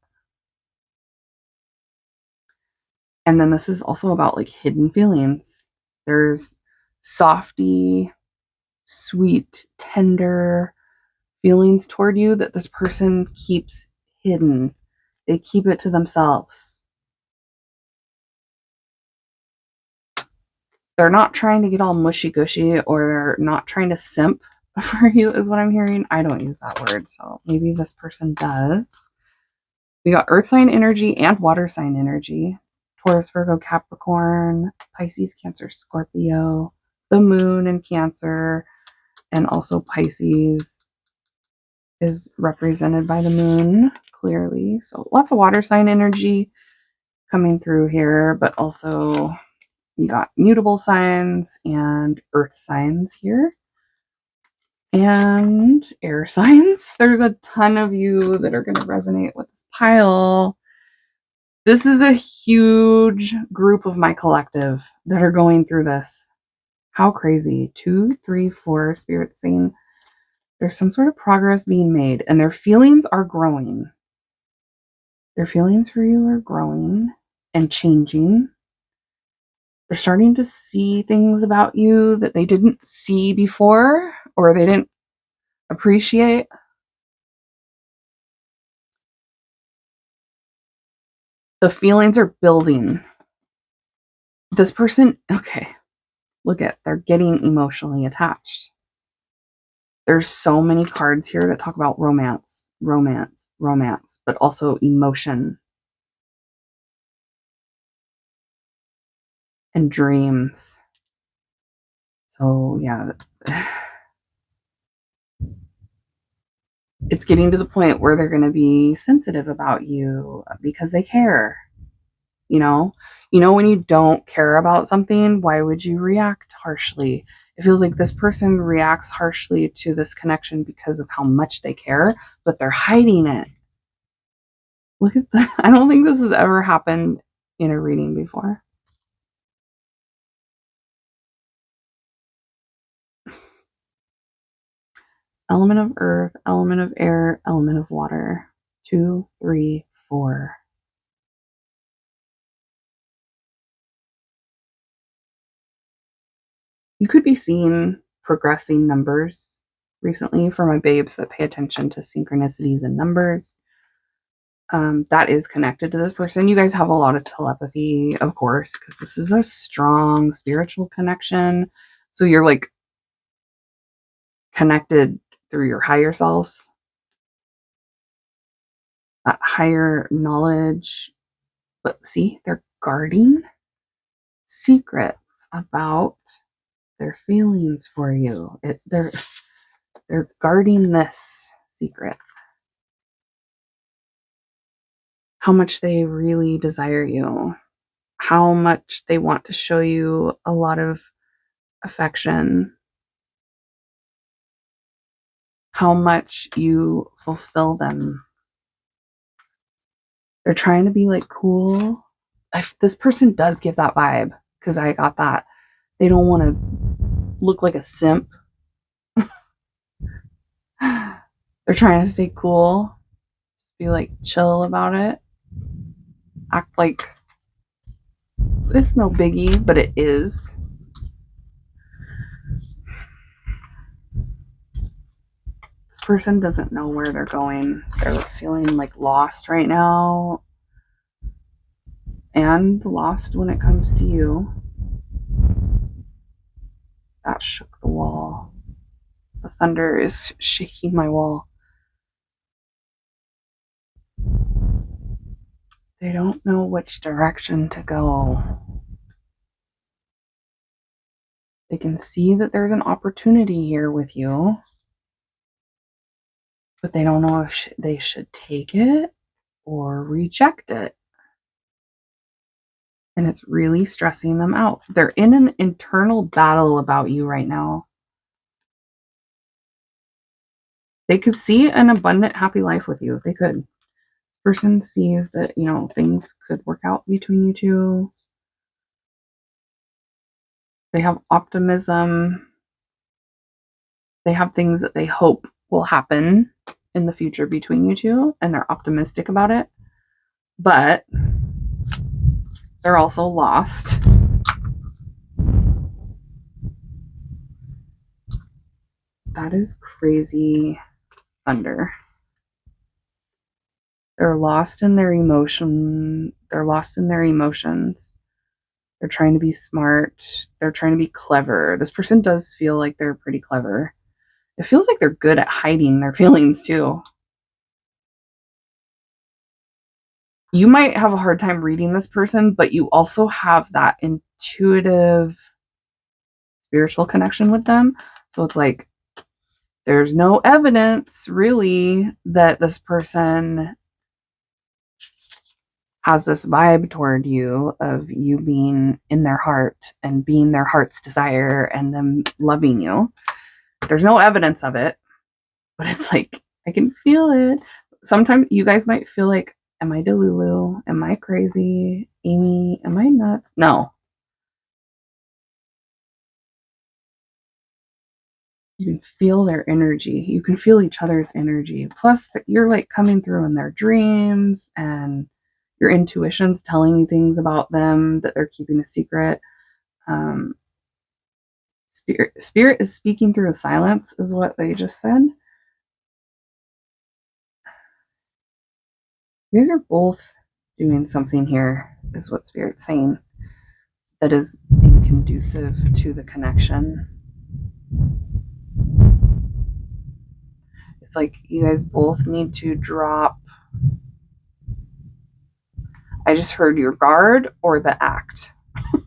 And then this is also about like hidden feelings. There's softy, sweet, tender feelings toward you that this person keeps hidden. They keep it to themselves. They're not trying to get all mushy gushy, or they're not trying to simp for you, is what I'm hearing. I don't use that word, so maybe this person does. We got earth sign energy and water sign energy. Taurus, Virgo, Capricorn, Pisces, Cancer, Scorpio, the moon in Cancer, and also Pisces is represented by the moon clearly. So lots of water sign energy coming through here, but also you got mutable signs and earth signs here. And air signs. There's a ton of you that are going to resonate with this pile. This is a huge group of my collective that are going through this. How crazy. 2, 3, 4 spirits saying there's some sort of progress being made and their feelings are growing. Their feelings for you are growing and changing. They're starting to see things about you that they didn't see before or they didn't appreciate. The feelings are building. This person, okay, look at, they're getting emotionally attached. There's so many cards here that talk about romance, romance, romance, but also emotion and dreams. So, yeah, it's getting to the point where they're going to be sensitive about you because they care. When you don't care about something, why would you react harshly? It feels like this person reacts harshly to this connection because of how much they care, but they're hiding it. Look at that. I don't think this has ever happened in a reading before. Element of earth, element of air, element of water. 2, 3, 4. You could be seeing progressing numbers recently for my babes that pay attention to synchronicities and numbers. That is connected to this person. You guys have a lot of telepathy, of course, because this is a strong spiritual connection. So you're like connected through your higher selves, that higher knowledge. But see, they're guarding secrets about their feelings for you. They're guarding this secret. How much they really desire you, how much they want to show you a lot of affection, how much you fulfill them. They're trying to be like cool. This person does give that vibe because I got that. They don't want to look like a simp. They're trying to stay cool, just be like chill about it, act like it's no biggie, but it is. This person doesn't know where they're going. They're feeling like lost right now and lost when it comes to you. That shook the wall. The thunder is shaking my wall. They don't know which direction to go. They can see that there's an opportunity here with you, but they don't know if they should take it or reject it. And it's really stressing them out. They're in an internal battle about you right now. They could see an abundant, happy life with you. They could. This person sees that, things could work out between you two. They have optimism. They have things that they hope will happen in the future between you two, and they're optimistic about it. But they're also lost. That is crazy thunder. They're lost in their emotion. They're lost in their emotions. They're trying to be smart. They're trying to be clever. This person does feel like they're pretty clever. It feels like they're good at hiding their feelings too. You might have a hard time reading this person, but you also have that intuitive spiritual connection with them. So it's like there's no evidence really that this person has this vibe toward you of you being in their heart and being their heart's desire and them loving you. There's no evidence of it, but it's like I can feel it. Sometimes you guys might feel like, am I Delulu? Am I crazy? Amy, am I nuts? No. You can feel their energy. You can feel each other's energy. Plus, you're like coming through in their dreams, and your intuition's telling you things about them that they're keeping a secret. Spirit is speaking through the silence, is what they just said. You guys are both doing something here, is what Spirit's saying, that is inconducive to the connection. It's like you guys both need to drop. I just heard your guard or the act. You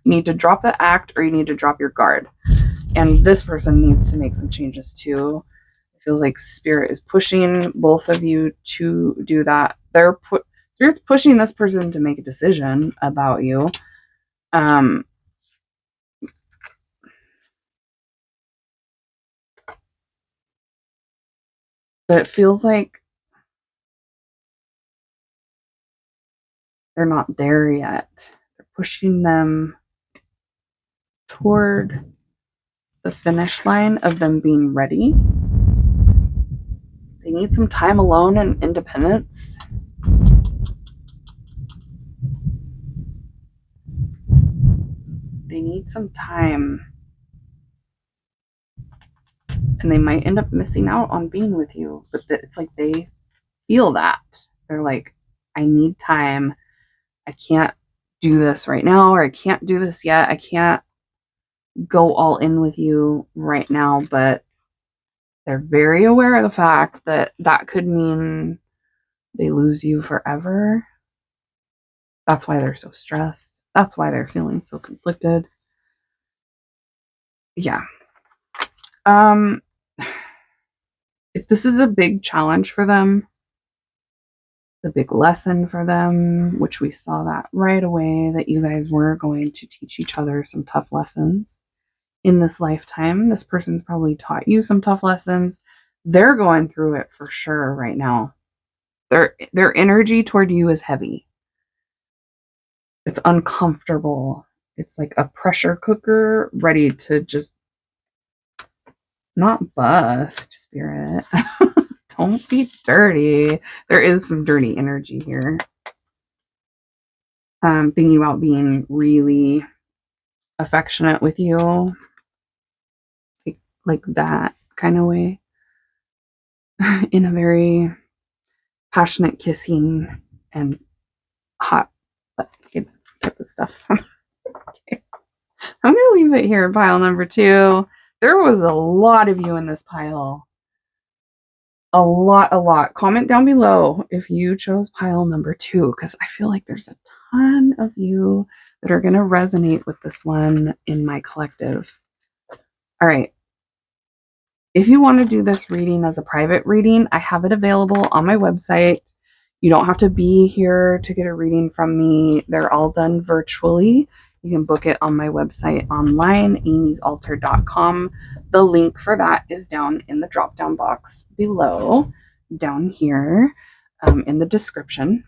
need to drop the act or you need to drop your guard. And this person needs to make some changes too. It feels like Spirit is pushing both of you to do that. Spirit's pushing this person to make a decision about you. But it feels like they're not there yet. They're pushing them toward the finish line of them being ready. They need some time alone and independence. They need some time. And they might end up missing out on being with you. But it's like they feel that. They're like, I need time. I can't do this right now, or I can't do this yet. I can't go all in with you right now, but they're very aware of the fact that that could mean they lose you forever. That's why they're so stressed. That's why they're feeling so conflicted. Yeah. If this is a big challenge for them, the big lesson for them, which we saw that right away, that you guys were going to teach each other some tough lessons in this lifetime. This person's probably taught you some tough lessons. They're going through it for sure right now. Their energy toward you is heavy. It's uncomfortable. It's like a pressure cooker ready to just not bust, spirit. Don't be dirty. There is some dirty energy here. Thinking about being really affectionate with you, like that kind of way, in a very passionate kissing and hot type of stuff. Okay. I'm going to leave it here, pile number 2. There was a lot of you in this pile. A lot. Comment down below if you chose pile number 2, because I feel like there's a ton of you that are going to resonate with this one in my collective. All right. If you want to do this reading as a private reading, I have it available on my website. You don't have to be here to get a reading from me. They're all done virtually. You can book it on my website online, amysaltar.com. The link for that is down in the drop-down box below, down here in the description.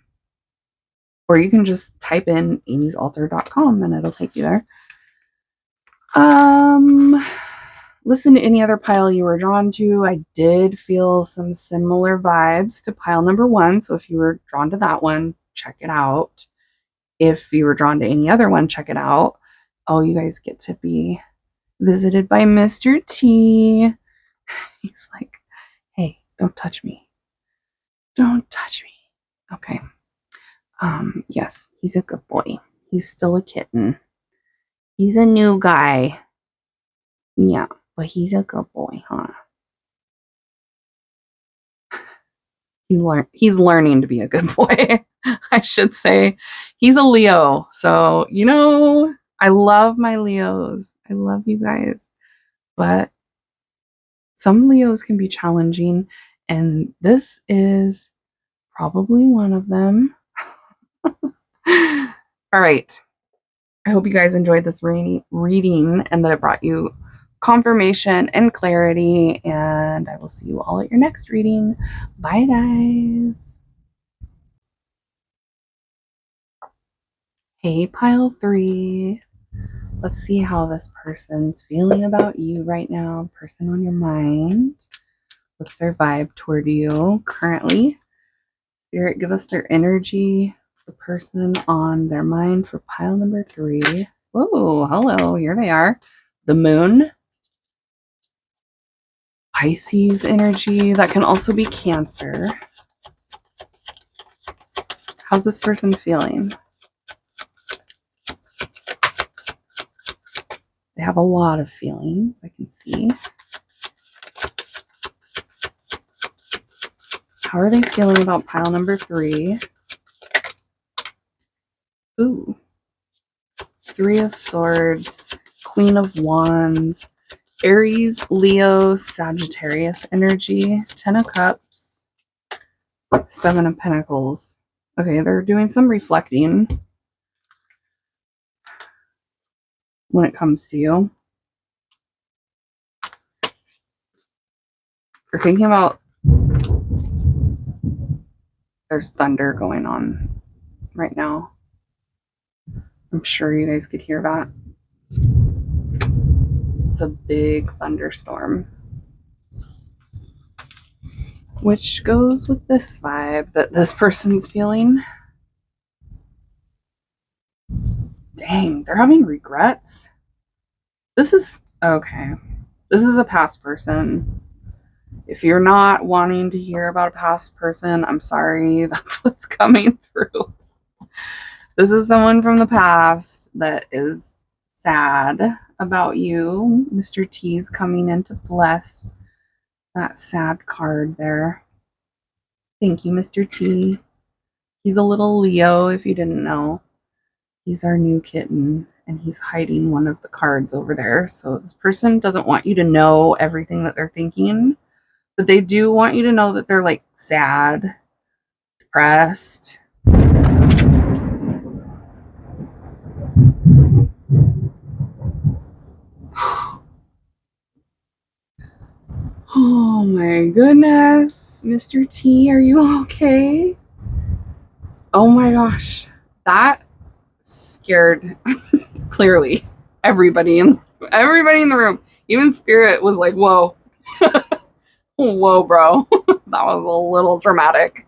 Or you can just type in amysaltar.com and it'll take you there. Listen to any other pile you were drawn to. I did feel some similar vibes to pile number 1. So if you were drawn to that one, check it out. If you were drawn to any other one, check it out. Oh, you guys get to be visited by Mr. T. He's like, hey, don't touch me. Don't touch me. Okay. Yes, he's a good boy. He's still a kitten. He's a new guy. Yeah, but he's a good boy, huh? He's learning to be a good boy, I should say. He's a Leo. So, I love my Leos. I love you guys. But some Leos can be challenging, and this is probably one of them. All right. I hope you guys enjoyed this reading and that it brought you confirmation and clarity, and I will see you all at your next reading. Bye, guys. Hey, pile 3. Let's see how this person's feeling about you right now. Person on your mind. What's their vibe toward you currently? Spirit, give us their energy. The person on their mind for pile number 3. Whoa, hello. Here they are. The moon. Pisces energy. That can also be Cancer. How's this person feeling? They have a lot of feelings, I can see. How are they feeling about pile number 3? Ooh. 3 of Swords, Queen of Wands, Aries, Leo, Sagittarius energy, 10 of Cups, 7 of Pentacles. Okay, they're doing some reflecting when it comes to you. They're thinking about, there's thunder going on right now. I'm sure you guys could hear that. It's a big thunderstorm. which goes with this vibe that this person's feeling. Dang, they're having regrets. This is okay. This is a past person. If you're not wanting to hear about a past person, I'm sorry. That's what's coming through. This is someone from the past that is sad about you. Mr. T's coming in to bless that sad card there. Thank you, Mr. T. He's a little Leo, if you didn't know. He's our new kitten, and he's hiding one of the cards over there. So this person doesn't want you to know everything that they're thinking, but they do want you to know that they're like sad, depressed. Oh my goodness. Mr. T, are you okay? Oh my gosh. That scared clearly everybody in the room. Even Spirit was like, whoa. Whoa, bro. That was a little dramatic.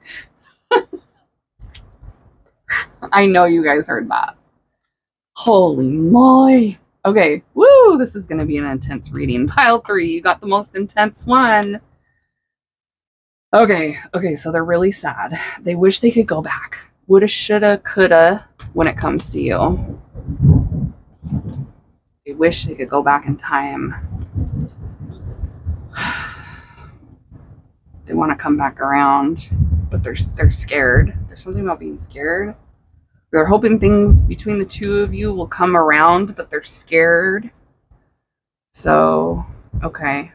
I know you guys heard that. Holy moly. Okay, woo, this is going to be an intense reading. Pile 3, you got the most intense one. Okay, so they're really sad. They wish they could go back. Woulda, shoulda, coulda when it comes to you. They wish they could go back in time. They want to come back around, but they're scared. There's something about being scared. They're hoping things between the two of you will come around, but they're scared. So, okay.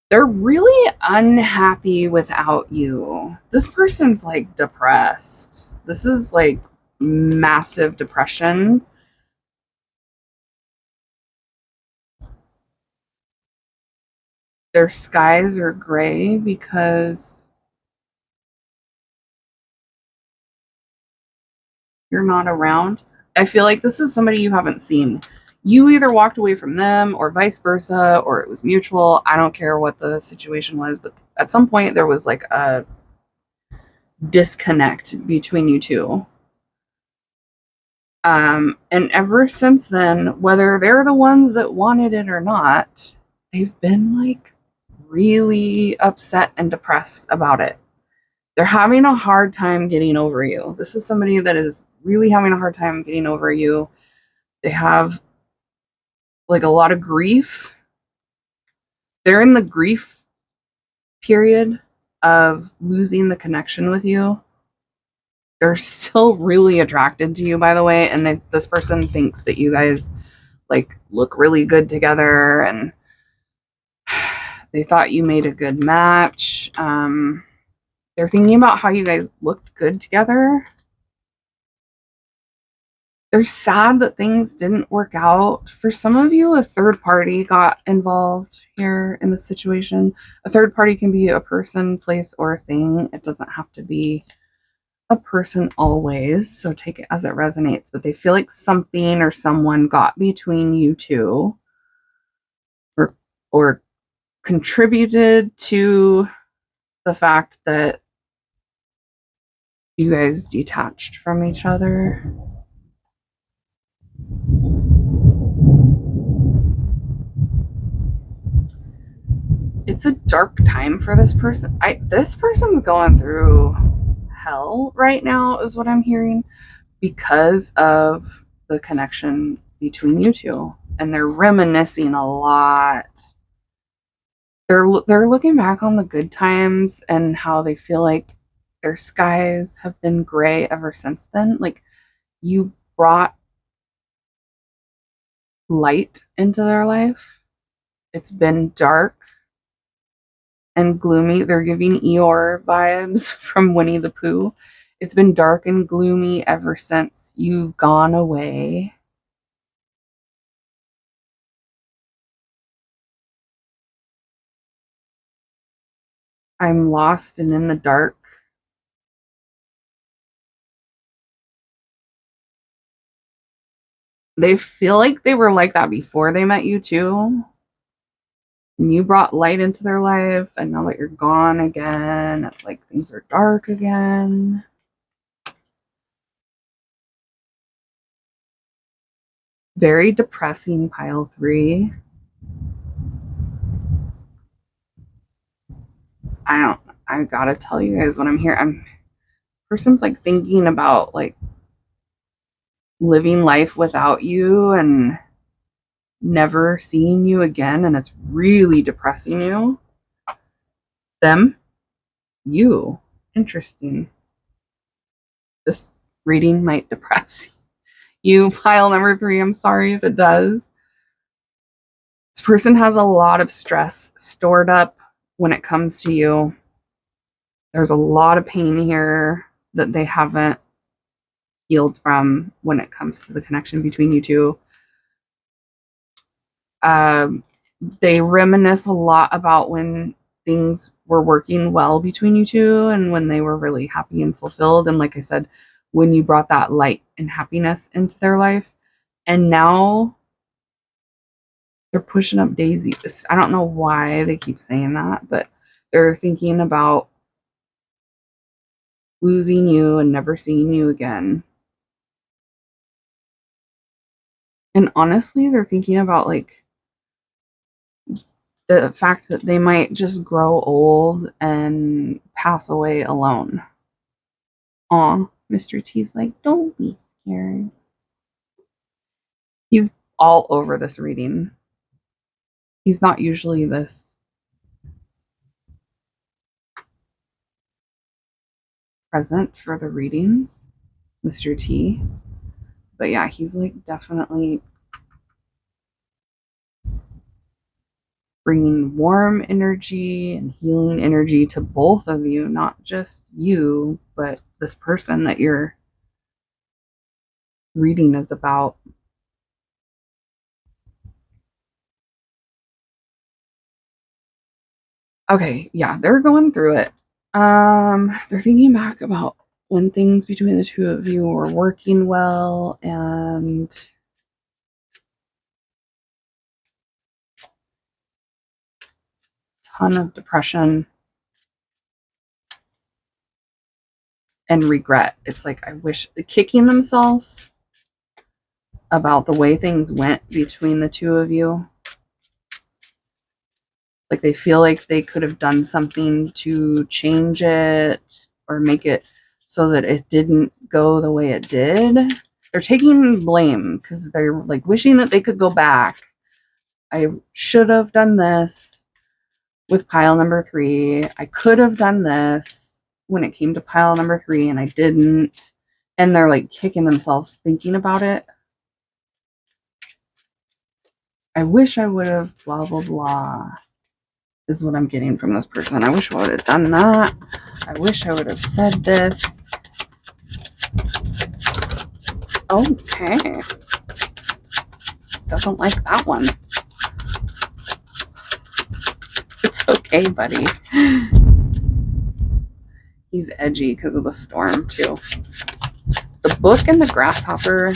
They're really unhappy without you. This person's like depressed. This is like massive depression. Their skies are gray because you're not around. I feel like this is somebody you haven't seen. You either walked away from them or vice versa, or it was mutual. I don't care what the situation was, but at some point there was like a disconnect between you two. And ever since then, whether they're the ones that wanted it or not, they've been like really upset and depressed about it. They're having a hard time getting over you. This is somebody that is really having a hard time getting over you. They have like a lot of grief. They're in the grief period of losing the connection with you. They're still really attracted to you, by the way, and this person thinks that you guys like look really good together, and they thought you made a good match. They're thinking about how you guys looked good together. They're sad that things didn't work out. For some of you, a third party got involved here in this situation. A third party can be a person, place, or a thing. It doesn't have to be a person always, so take it as it resonates. But they feel like something or someone got between you two, or contributed to the fact that you guys detached from each other. It's a dark time for this person. This person's going through hell right now, is what I'm hearing, because of the connection between you two. And they're reminiscing a lot. They're looking back on the good times and how they feel like their skies have been gray ever since then. Like, you brought light into their life. It's been dark and gloomy. They're giving Eeyore vibes from Winnie the Pooh. It's been dark and gloomy ever since you've gone away. I'm lost and in the dark. They feel like they were like that before they met you too. And you brought light into their life, and now that you're gone again, it's like things are dark again. Very depressing pile 3. I gotta tell you guys what I'm here. Person's like thinking about like living life without you and never seeing you again, and it's really depressing you. Them, you. Interesting. This reading might depress you, pile number 3. I'm sorry if it does. This person has a lot of stress stored up when it comes to you. There's a lot of pain here that they haven't healed from when it comes to the connection between you two. They reminisce a lot about when things were working well between you two and when they were really happy and fulfilled. And like I said, when you brought that light and happiness into their life. And now they're pushing up daisies. I don't know why they keep saying that, but they're thinking about losing you and never seeing you again. And honestly, they're thinking about like the fact that they might just grow old and pass away alone. Aw, Mr. T's like, don't be scared. He's all over this reading. He's not usually this present for the readings, Mr. T. But yeah, he's like definitely bringing warm energy and healing energy to both of you, not just you, but this person that your reading is about. Okay, yeah, they're going through it. They're thinking back about when things between the two of you were working well, and ton of depression and regret. It's like I wish, kicking themselves about the way things went between the two of you. Like they feel like they could have done something to change it or make it so that it didn't go the way it did. They're taking blame because they're like wishing that they could go back. I should have done this with pile number 3. I could have done this when it came to pile number 3 and I didn't. And they're like kicking themselves thinking about it. I wish I would have blah, blah, blah, is what I'm getting from this person. I wish I would have done that. I wish I would have said this. Okay. Doesn't like that one. It's okay, buddy. He's edgy because of the storm, too. The book and the grasshopper.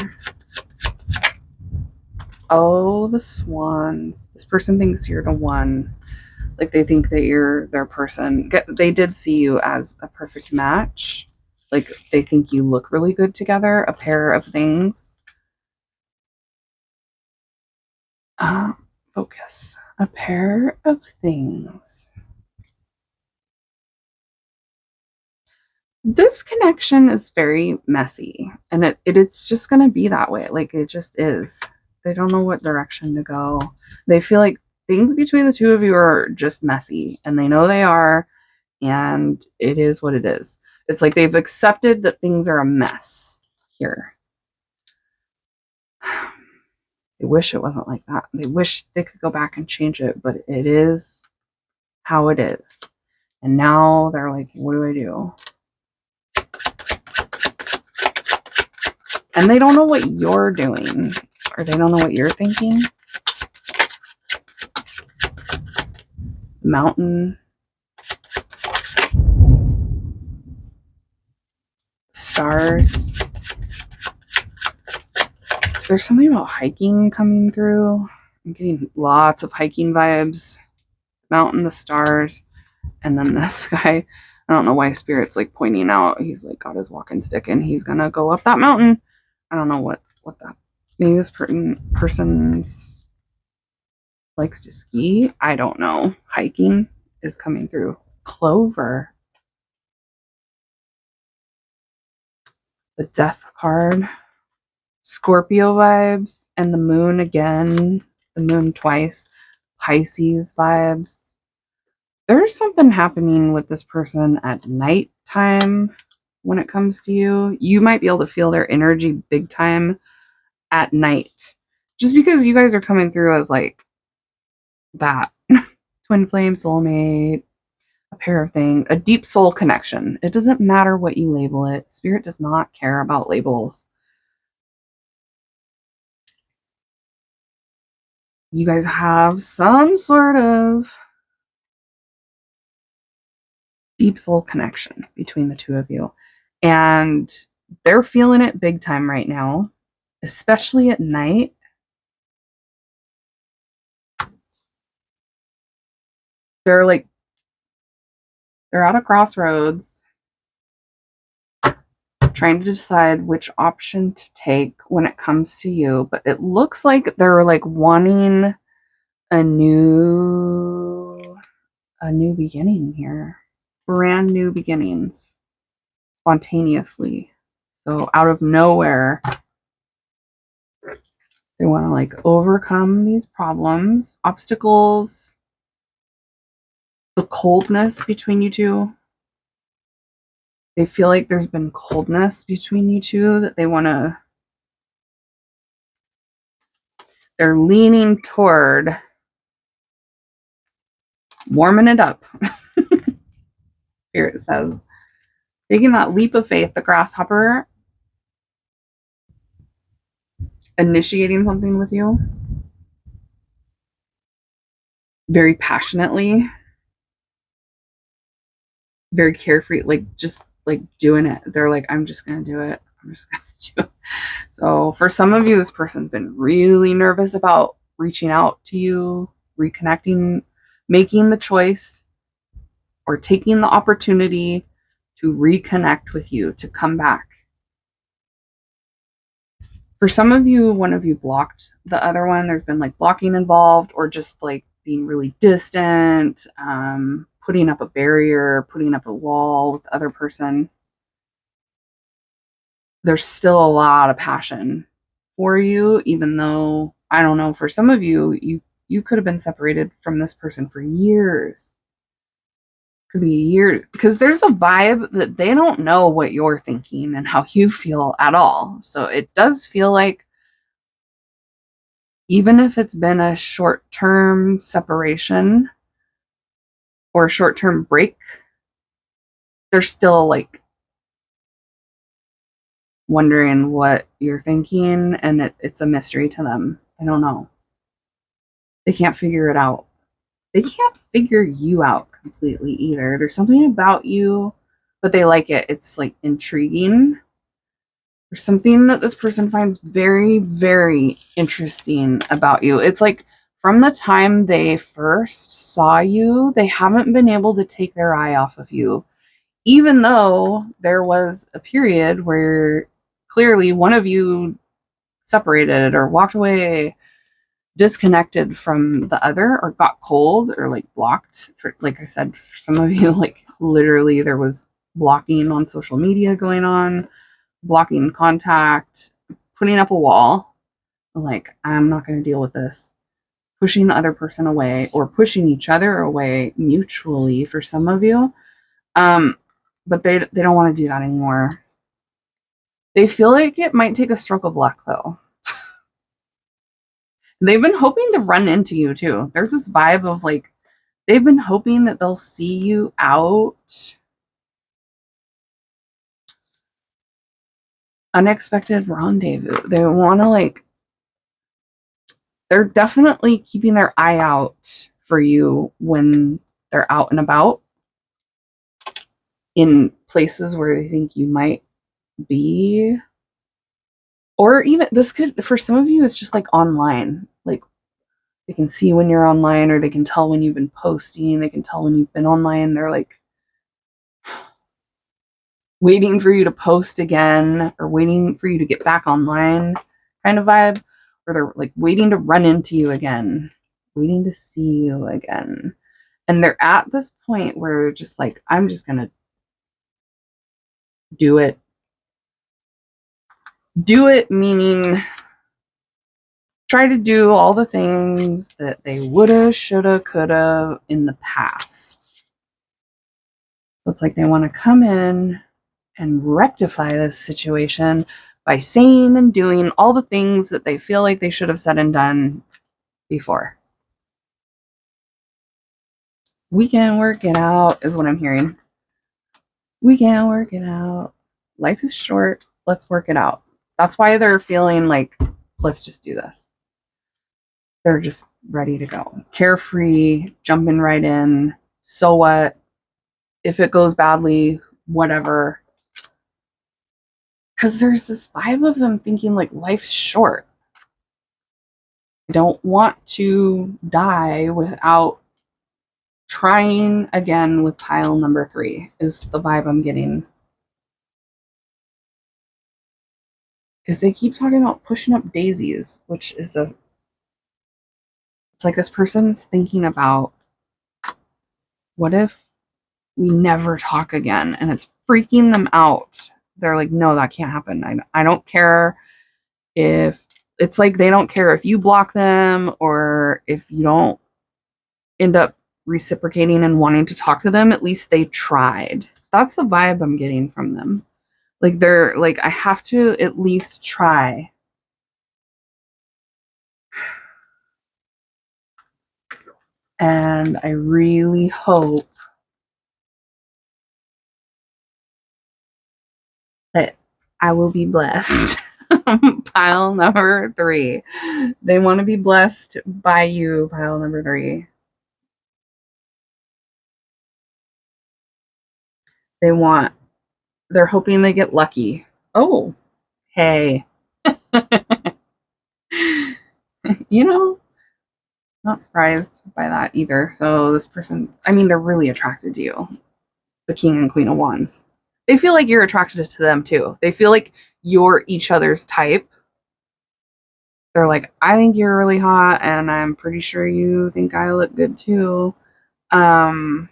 Oh, the swans. This person thinks you're the one. Like they think that you're their person. They did see you as a perfect match. Like they think you look really good together. A pair of things. Focus. A pair of things. This connection is very messy, and it's just going to be that way. Like it just is. They don't know what direction to go. They feel like things between the two of you are just messy, and they know they are, and it is what it is. It's like they've accepted that things are a mess here. They wish it wasn't like that. They wish they could go back and change it, but it is how it is. And now they're like, what do I do? And they don't know what you're doing, or they don't know what you're thinking. Mountain. Stars. There's something about hiking coming through. I'm getting lots of hiking vibes. mountain, the stars, and then this guy. I don't know why Spirit's like pointing out. He's like got his walking stick and he's gonna go up that mountain. I don't know what that. Maybe this person's likes to ski. I don't know. Hiking is coming through. Clover. The Death card. Scorpio vibes and the moon again. The moon twice. Pisces vibes. There's something happening with this person at nighttime when it comes to you. You might be able to feel their energy big time at night. Just because you guys are coming through as like that twin flame, soulmate, a pair of things, a deep soul connection. It doesn't matter what you label it. Spirit does not care about labels. You guys have some sort of deep soul connection between the two of you. And they're feeling it big time right now, especially at night. They're at a crossroads trying to decide which option to take when it comes to you, but it looks like they're like wanting a new beginning here. Brand new beginnings spontaneously. So out of nowhere, they want to like overcome these problems, obstacles, the coldness between you two. They feel like there's been coldness between you two that they're leaning toward warming it up. Spirit says, taking that leap of faith, the grasshopper, initiating something with you very passionately, very carefree, like just like doing it. They're like, I'm just going to do it. I'm just going to do it. So for some of you, this person's been really nervous about reaching out to you, reconnecting, making the choice or taking the opportunity to reconnect with you, to come back. For some of you, one of you blocked the other one. There's been like blocking involved or just like being really distant, putting up a barrier, putting up a wall with the other person. There's still a lot of passion for you, even though, I don't know, for some of you, you could have been separated from this person for years. Could be years, because there's a vibe that they don't know what you're thinking and how you feel at all. So it does feel like even if it's been a short-term separation or a short-term break, they're still like wondering what you're thinking, and it's a mystery to them. I don't know. They can't figure it out. They can't figure you out completely either. There's something about you, but they like it. It's like intriguing. There's something that this person finds very, very interesting about you. It's like from the time they first saw you, they haven't been able to take their eye off of you, even though there was a period where clearly one of you separated or walked away, disconnected from the other, or got cold or like blocked. For, like I said, for some of you, like literally there was blocking on social media going on, blocking contact, putting up a wall, like, I'm not going to deal with this, pushing the other person away or pushing each other away mutually for some of you. But they don't want to do that anymore. They feel like it might take a stroke of luck, though. They've been hoping to run into you, too. There's this vibe of, like, they've been hoping that they'll see you out. Unexpected rendezvous. They want to, like, they're definitely keeping their eye out for you when they're out and about in places where they think you might be. Or even, this could, for some of you, it's just like online. Like, They can see when you're online, or they can tell when you've been posting. They can tell when you've been online. They're like waiting for you to post again, or waiting for you to get back online kind of vibe. Or they're like waiting to run into you again, waiting to see you again. And they're at this point where they're just like, I'm just going to do it. Do it, meaning try to do all the things that they woulda, shoulda, coulda in the past. So it's like they want to come in and rectify this situation by saying and doing all the things that they feel like they should have said and done before. We can work it out, is what I'm hearing. We can work it out. Life is short. Let's work it out. That's why they're feeling like, let's just do this. They're just ready to go. Carefree, jumping right in. So what? If it goes badly, whatever. Because there's this vibe of them thinking like life's short. I don't want to die without trying again with pile number 3, is the vibe I'm getting. Because they keep talking about pushing up daisies, which is it's like this person's thinking about, what if we never talk again? And it's freaking them out. They're like, no, that can't happen. I don't care if, it's like they don't care if you block them or if you don't end up reciprocating and wanting to talk to them. At least they tried. That's the vibe I'm getting from them. Like they're like, I have to at least try. And I really hope that I will be blessed. Pile number 3. They want to be blessed by you, pile number 3. They're hoping they get lucky. Oh, hey. You know, not surprised by that either. So this person, I mean, they're really attracted to you. The King and Queen of Wands. They feel like you're attracted to them too. They feel like you're each other's type. They're like, I think you're really hot, and I'm pretty sure you think I look good too. But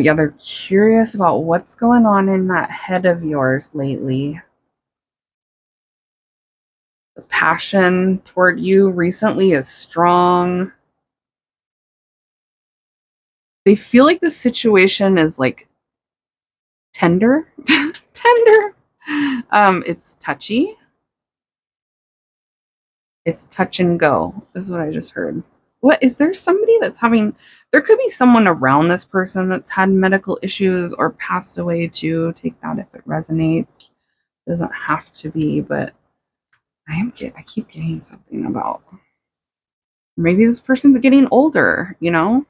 yeah, they're curious about what's going on in that head of yours lately. The passion toward you recently is strong. They feel like the situation is like tender. Tender. It's touchy. It's touch and go, is what I just heard. What is there somebody that's having, there could be someone around this person that's had medical issues or passed away too. Take that if it resonates. It doesn't have to be, but I keep getting something about, maybe this person's getting older, you know?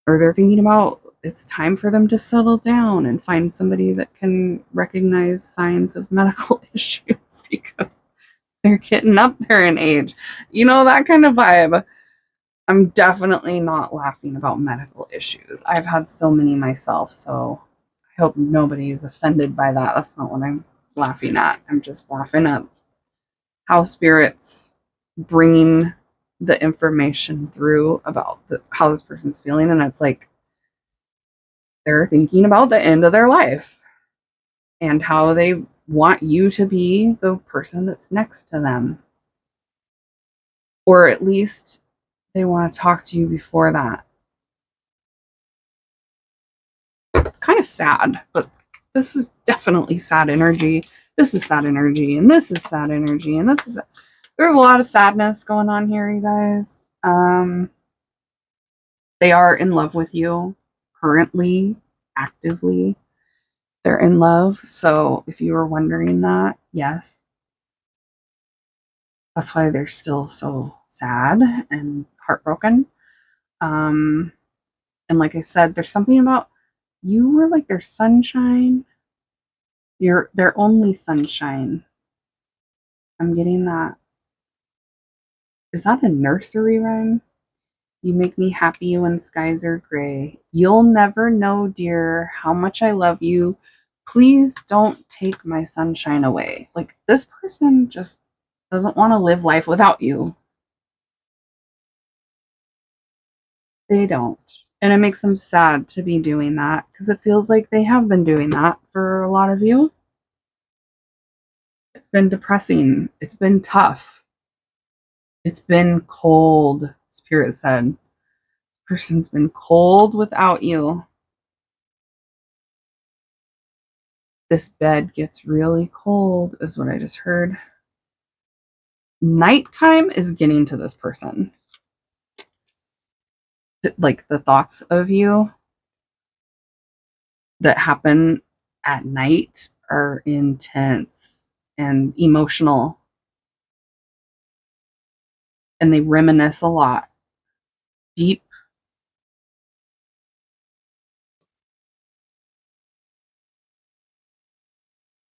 Or they're thinking about it's time for them to settle down and find somebody that can recognize signs of medical issues because they're getting up there in age. You know, that kind of vibe. I'm definitely not laughing about medical issues. I've had so many myself, so I hope nobody is offended by that. That's not what I'm laughing at. I'm just laughing at how spirits bringing the information through about how this person's feeling, and it's like they're thinking about the end of their life and how they want you to be the person that's next to them. Or at least they want to talk to you before that. It's kind of sad, but this is definitely sad energy. This is sad energy, and this is sad energy, and this is, there's a lot of sadness going on here, you guys. They are in love with you currently, actively. They're in love. So if you were wondering that, yes. That's why they're still so sad and heartbroken. And like I said, there's something about, you were like their sunshine. You're their only sunshine. I'm getting that. Is that a nursery rhyme? You make me happy when skies are gray. You'll never know, dear, how much I love you. Please don't take my sunshine away. Like, this person just doesn't want to live life without you. They don't. And it makes them sad to be doing that because it feels like they have been doing that for a lot of you. It's been depressing. It's been tough. It's been cold, Spirit said. Person's been cold without you. This bed gets really cold, is what I just heard. Nighttime is getting to this person. Like the thoughts of you that happen at night are intense and emotional, and they reminisce a lot. Deep,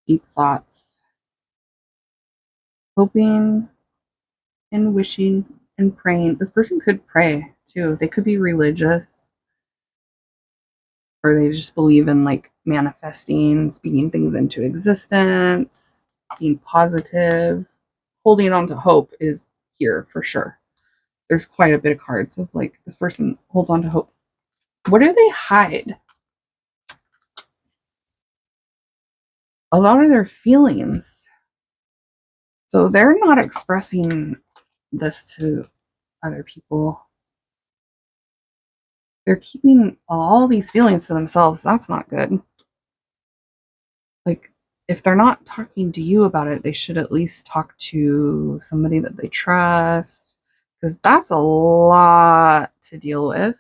deep thoughts. Hoping and wishing and praying. This person could pray too. They could be religious, or they just believe in like manifesting, speaking things into existence, being positive. Holding on to hope is here for sure. There's quite a bit of cards of like this person holds on to hope. What do they hide? A lot of their feelings. So they're not expressing this to other people. They're keeping all these feelings to themselves. That's not good. Like, if they're not talking to you about it, they should at least talk to somebody that they trust, because that's a lot to deal with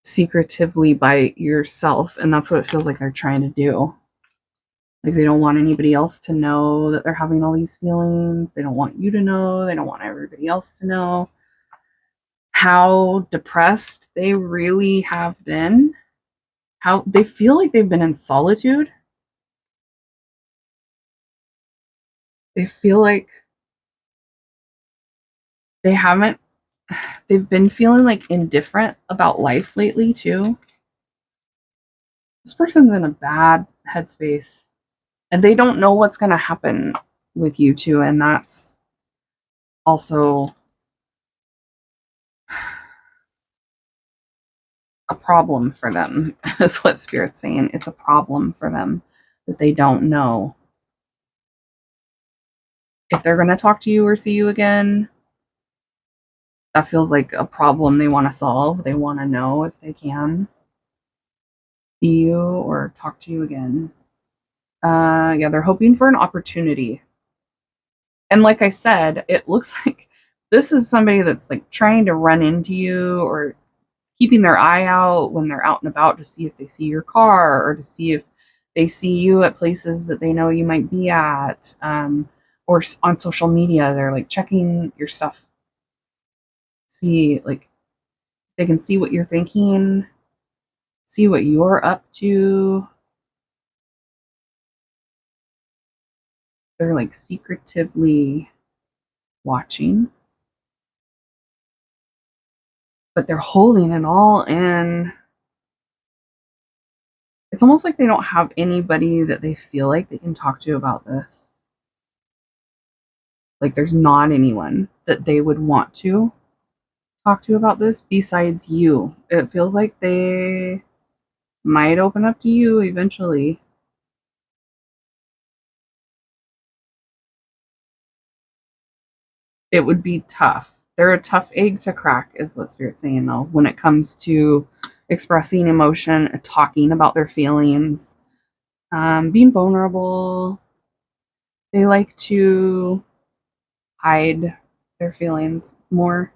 secretively by yourself. And that's what it feels like they're trying to do. Like, they don't want anybody else to know that they're having all these feelings. They don't want you to know. They don't want everybody else to know how depressed they really have been, how they feel like they've been in solitude. They feel like they haven't, they've been feeling like indifferent about life lately too. This person's in a bad headspace and they don't know what's going to happen with you two. And that's also a problem for them, is what Spirit's saying. It's a problem for them that they don't know if they're going to talk to you or see you again. That feels like a problem they want to solve. They want to know if they can see you or talk to you again. Yeah, they're hoping for an opportunity. And like I said, it looks like this is somebody that's like trying to run into you or keeping their eye out when they're out and about to see if they see your car or to see if they see you at places that they know you might be at, or on social media. They're like checking your stuff, see like they can see what you're thinking, see what you're up to. They're like secretively watching, but they're holding it all in. It's almost like they don't have anybody that they feel like they can talk to about this. Like there's not anyone that they would want to talk to about this besides you. It feels like they might open up to you eventually. It would be tough. They're a tough egg to crack, is what Spirit's saying, though, when it comes to expressing emotion, talking about their feelings, being vulnerable. They like to hide their feelings more.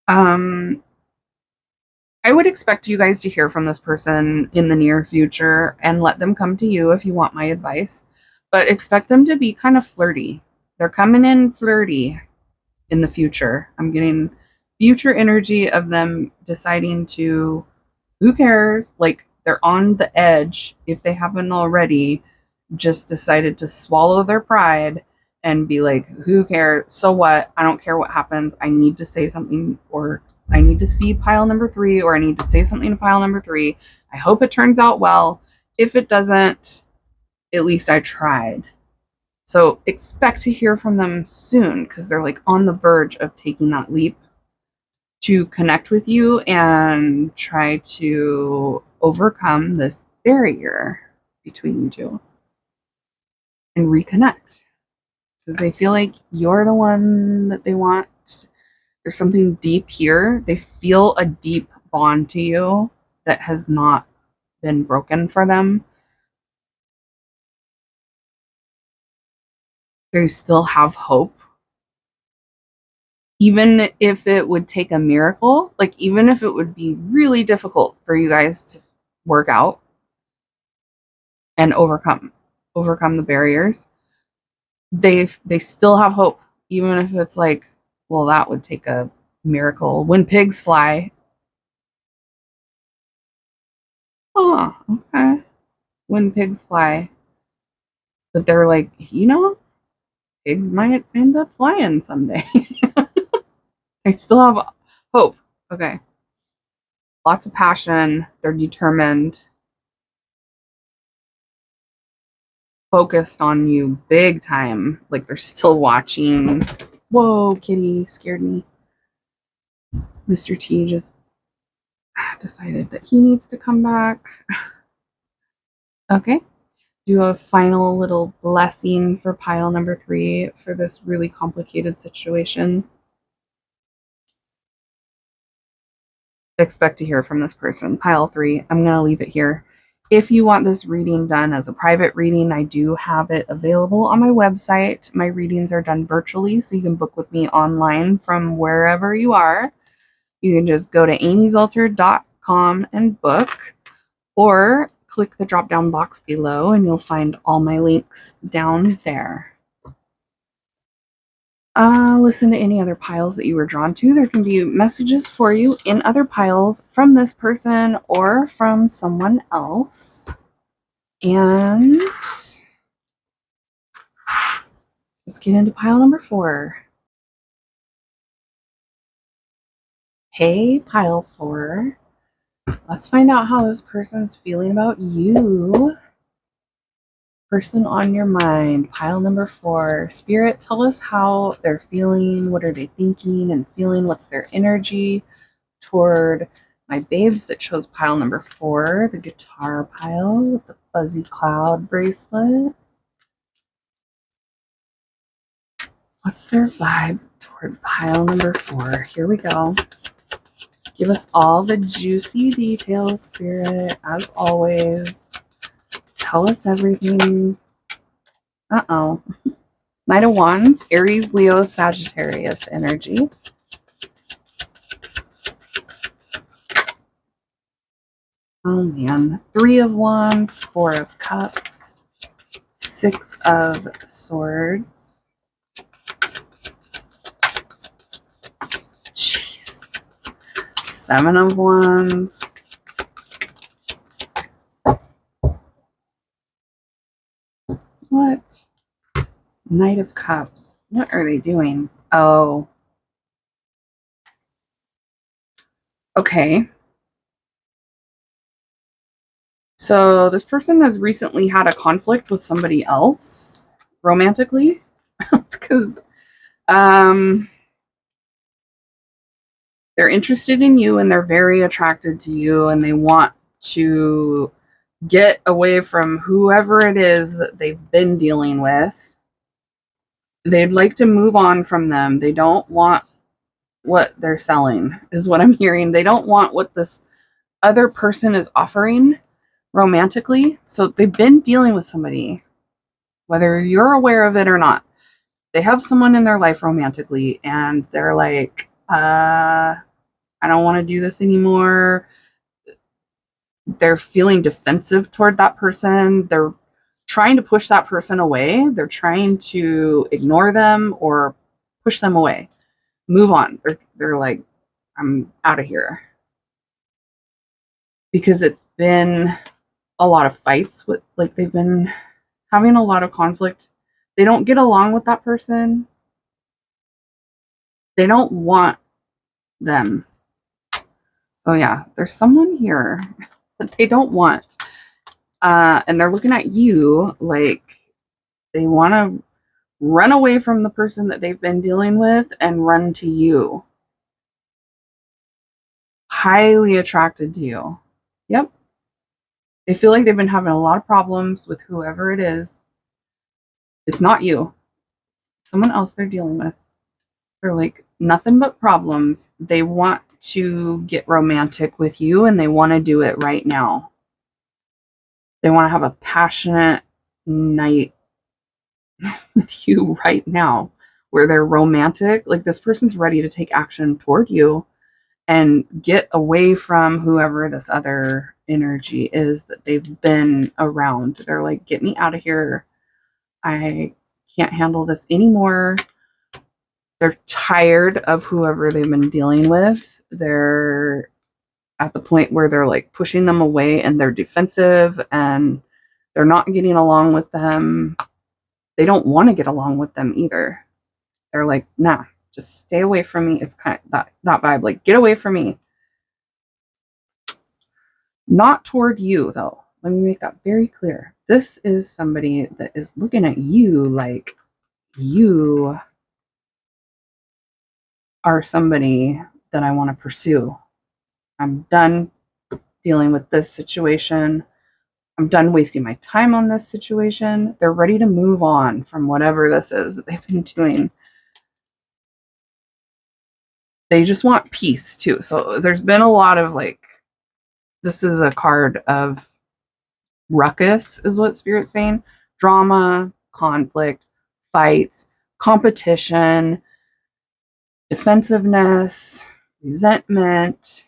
Um, I would expect you guys to hear from this person in the near future and let them come to you if you want my advice. But expect them to be kind of flirty. They're coming in flirty in the future. I'm getting future energy of them deciding to, who cares? Like they're on the edge if they haven't already, just decided to swallow their pride and be like, who cares? So what? I don't care what happens. I need to say something, or I need to see pile number 3, or I need to say something to pile number 3. I hope it turns out well. If it doesn't, at least I tried. So expect to hear from them soon, because they're like on the verge of taking that leap to connect with you and try to overcome this barrier between you two and reconnect, because they feel like you're the one that they want. There's something deep here. They feel a deep bond to you that has not been broken for them. They still have hope. Even if it would take a miracle, like even if it would be really difficult for you guys to work out and overcome the barriers, they still have hope, even if it's like, well, that would take a miracle. When pigs fly. Oh, okay. When pigs fly. But they're like, pigs might end up flying someday. They still have hope. Okay. Lots of passion. They're determined. Focused on you big time. Like they're still watching. Whoa, kitty scared me. Mr. T just decided that he needs to come back. Okay. Do a final little blessing for pile number 3 for this really complicated situation. Expect to hear from this person. Pile 3, I'm going to leave it here. If you want this reading done as a private reading, I do have it available on my website. My readings are done virtually, so you can book with me online from wherever you are. You can just go to amyzalter.com and book, or click the drop-down box below and you'll find all my links down there. Listen to any other piles that you were drawn to. There can be messages for you in other piles from this person or from someone else. And let's get into pile number 4. Hey, pile 4. Let's find out how this person's feeling about you. Person on your mind, pile number 4. Spirit, tell us how they're feeling. What are they thinking and feeling? What's their energy toward my babes that chose pile number 4, the guitar pile with the fuzzy cloud bracelet? What's their vibe toward pile number 4? Here we go. Give us all the juicy details, Spirit, as always. Tell us everything. Uh-oh. Knight of Wands, Aries, Leo, Sagittarius energy. Oh man. 3 of Wands, 4 of Cups, 6 of Swords. Jeez. 7 of Wands. What? Knight of Cups. What are they doing? Oh. Okay. So this person has recently had a conflict with somebody else romantically because they're interested in you and they're very attracted to you and they want to get away from whoever it is that they've been dealing with. They'd like to move on from them. They don't want what they're selling, is what I'm hearing. They don't want what this other person is offering romantically. So they've been dealing with somebody, whether you're aware of it or not. They have someone in their life romantically, and they're like, I don't want to do this anymore. They're feeling defensive toward that person. They're trying to push that person away. They're trying to ignore them or push them away. Move on. They're like, I'm out of here. Because it's been a lot of fights with, like, they've been having a lot of conflict. They don't get along with that person. They don't want them. So yeah, there's someone here that they don't want. And they're looking at you like they want to run away from the person that they've been dealing with and run to you. Highly attracted to you. Yep. They feel like they've been having a lot of problems with whoever it is. It's not you. Someone else they're dealing with. They're like, nothing but problems. They want to get romantic with you and they want to do it right now. They want to have a passionate night with you right now where they're romantic. Like this person's ready to take action toward you and get away from whoever this other energy is that they've been around. They're like, get me out of here. I can't handle this anymore. They're tired of whoever they've been dealing with. They're at the point where they're like pushing them away and they're defensive and they're not getting along with them. They don't want to get along with them either. They're like, nah, just stay away from me. It's kind of that vibe, like, get away from me. Not toward you, though. Let me make that very clear. This is somebody that is looking at you like you are somebody that I want to pursue. I'm done dealing with this situation. I'm done wasting my time on this situation. They're ready to move on from whatever this is that they've been doing. They just want peace too. So there's been a lot of like, this is a card of ruckus, is what Spirit's saying. Drama, conflict, fights, competition, defensiveness, resentment.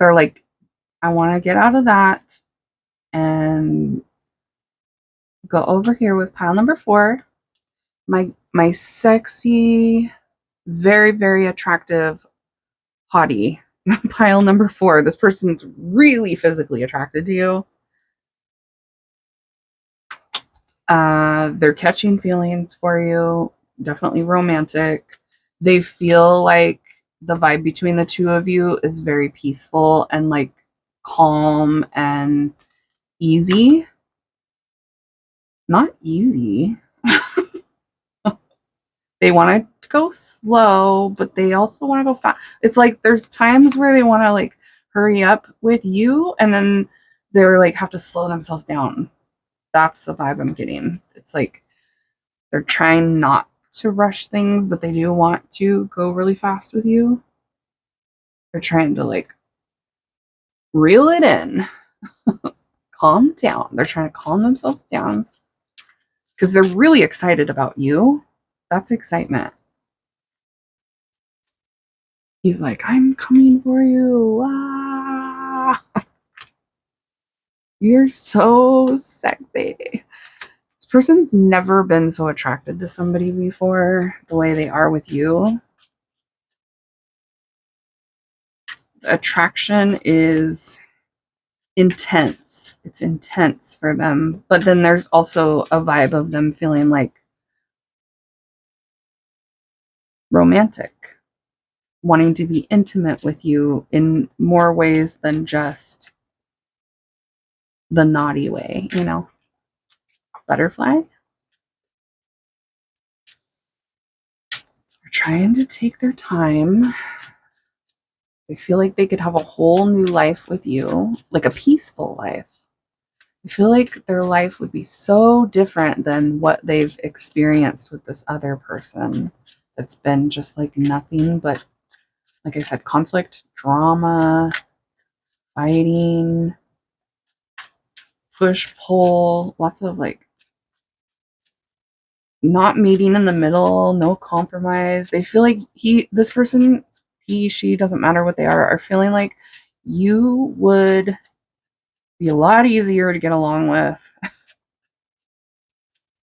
They're like, I want to get out of that and go over here with pile number 4. My sexy, very, very attractive hottie. Pile number 4. This person's really physically attracted to you. They're catching feelings for you. Definitely romantic. They feel like the vibe between the two of you is very peaceful and like calm and easy. Not easy. They want to go slow, but they also want to go fast. It's like there's times where they want to like hurry up with you and then they're like have to slow themselves down. That's the vibe I'm getting. It's like they're trying not to rush things, but they do want to go really fast with you. They're trying to like reel it in. Calm down. They're trying to calm themselves down because they're really excited about you. That's excitement. He's like, I'm coming for you. Ah. You're so sexy. This person's never been so attracted to somebody before the way they are with you. Attraction is intense. It's intense for them. But then there's also a vibe of them feeling like romantic, wanting to be intimate with you in more ways than just the naughty way, you know? Butterfly. They're trying to take their time. They feel like they could have a whole new life with you, like a peaceful life. I feel like their life would be so different than what they've experienced with this other person. It's been just like nothing but, like I said, conflict, drama, fighting, push, pull, lots of like not meeting in the middle, no compromise. They feel like this person, he, she, doesn't matter what they are feeling like you would be a lot easier to get along with.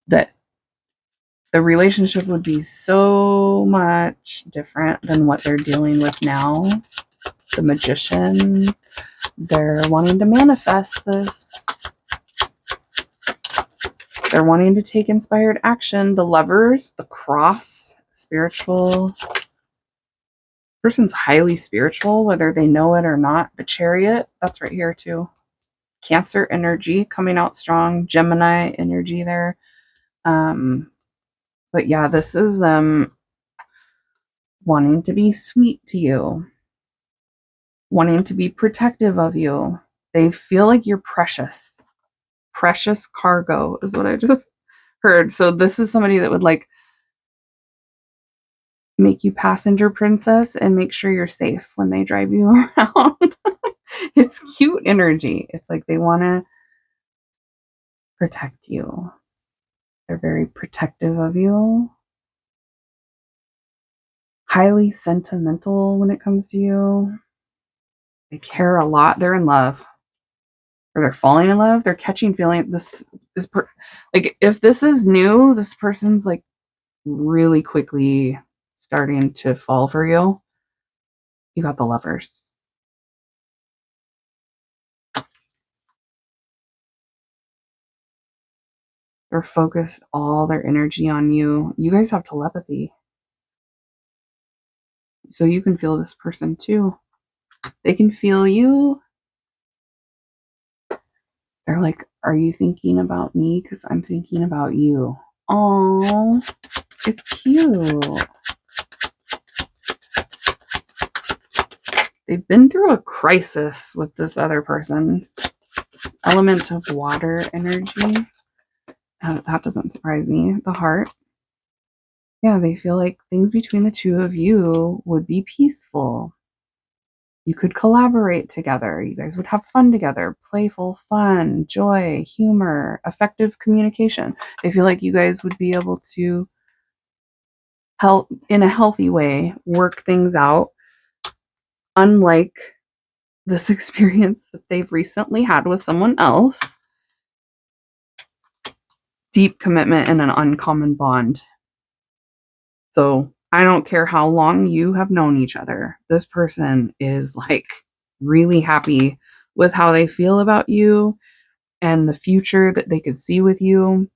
That the relationship would be so much different than what they're dealing with now. The Magician, they're wanting to manifest this. They're wanting to take inspired action. The Lovers, the Cross, spiritual. Person's highly spiritual, whether they know it or not. The Chariot, that's right here too. Cancer energy coming out strong. Gemini energy there. But yeah, this is them wanting to be sweet to you, wanting to be protective of you. They feel like you're precious. Precious cargo is what I just heard. So this is somebody that would like make you passenger princess and make sure you're safe when they drive you around. It's cute energy. It's like they want to protect you. They're very protective of you. Highly sentimental when it comes to you. They care a lot. They're in love. Or they're falling in love. They're catching feeling. This is like, if this is new, this person's like really quickly starting to fall for you. You got the Lovers. They're focused all their energy on you. You guys have telepathy. So you can feel this person too. They can feel you. They're like, are you thinking about me? Because I'm thinking about you. Oh, it's cute. They've been through a crisis with this other person. Element of water energy. That doesn't surprise me. The Heart. Yeah, they feel like things between the two of you would be peaceful. You could collaborate together. You guys would have fun together. Playful fun, joy, humor, effective communication. They feel like you guys would be able to help in a healthy way, work things out, unlike this experience that they've recently had with someone else. Deep commitment and an uncommon bond. So I don't care how long you have known each other. This person is like really happy with how they feel about you and the future that they could see with you.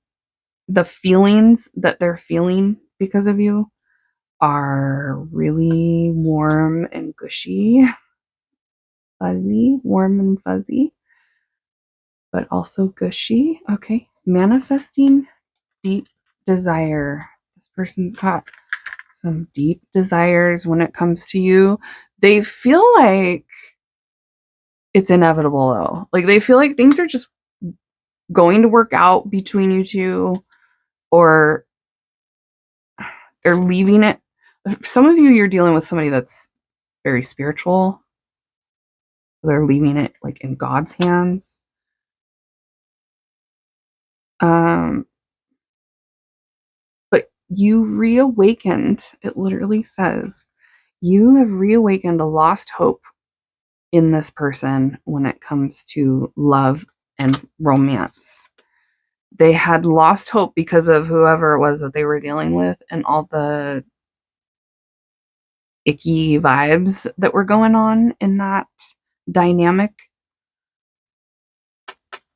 The feelings that they're feeling because of you are really warm and gushy, fuzzy, warm and fuzzy, but also gushy. Okay. Manifesting deep desire. This person's got some deep desires when it comes to you. They feel like it's inevitable though. Like they feel like things are just going to work out between you two, or they're leaving it. Some of you, you're dealing with somebody that's very spiritual. They're leaving it like in God's hands. But you reawakened. It literally says you have reawakened a lost hope in this person when it comes to love and romance. They had lost hope because of whoever it was that they were dealing with and all the icky vibes that were going on in that dynamic.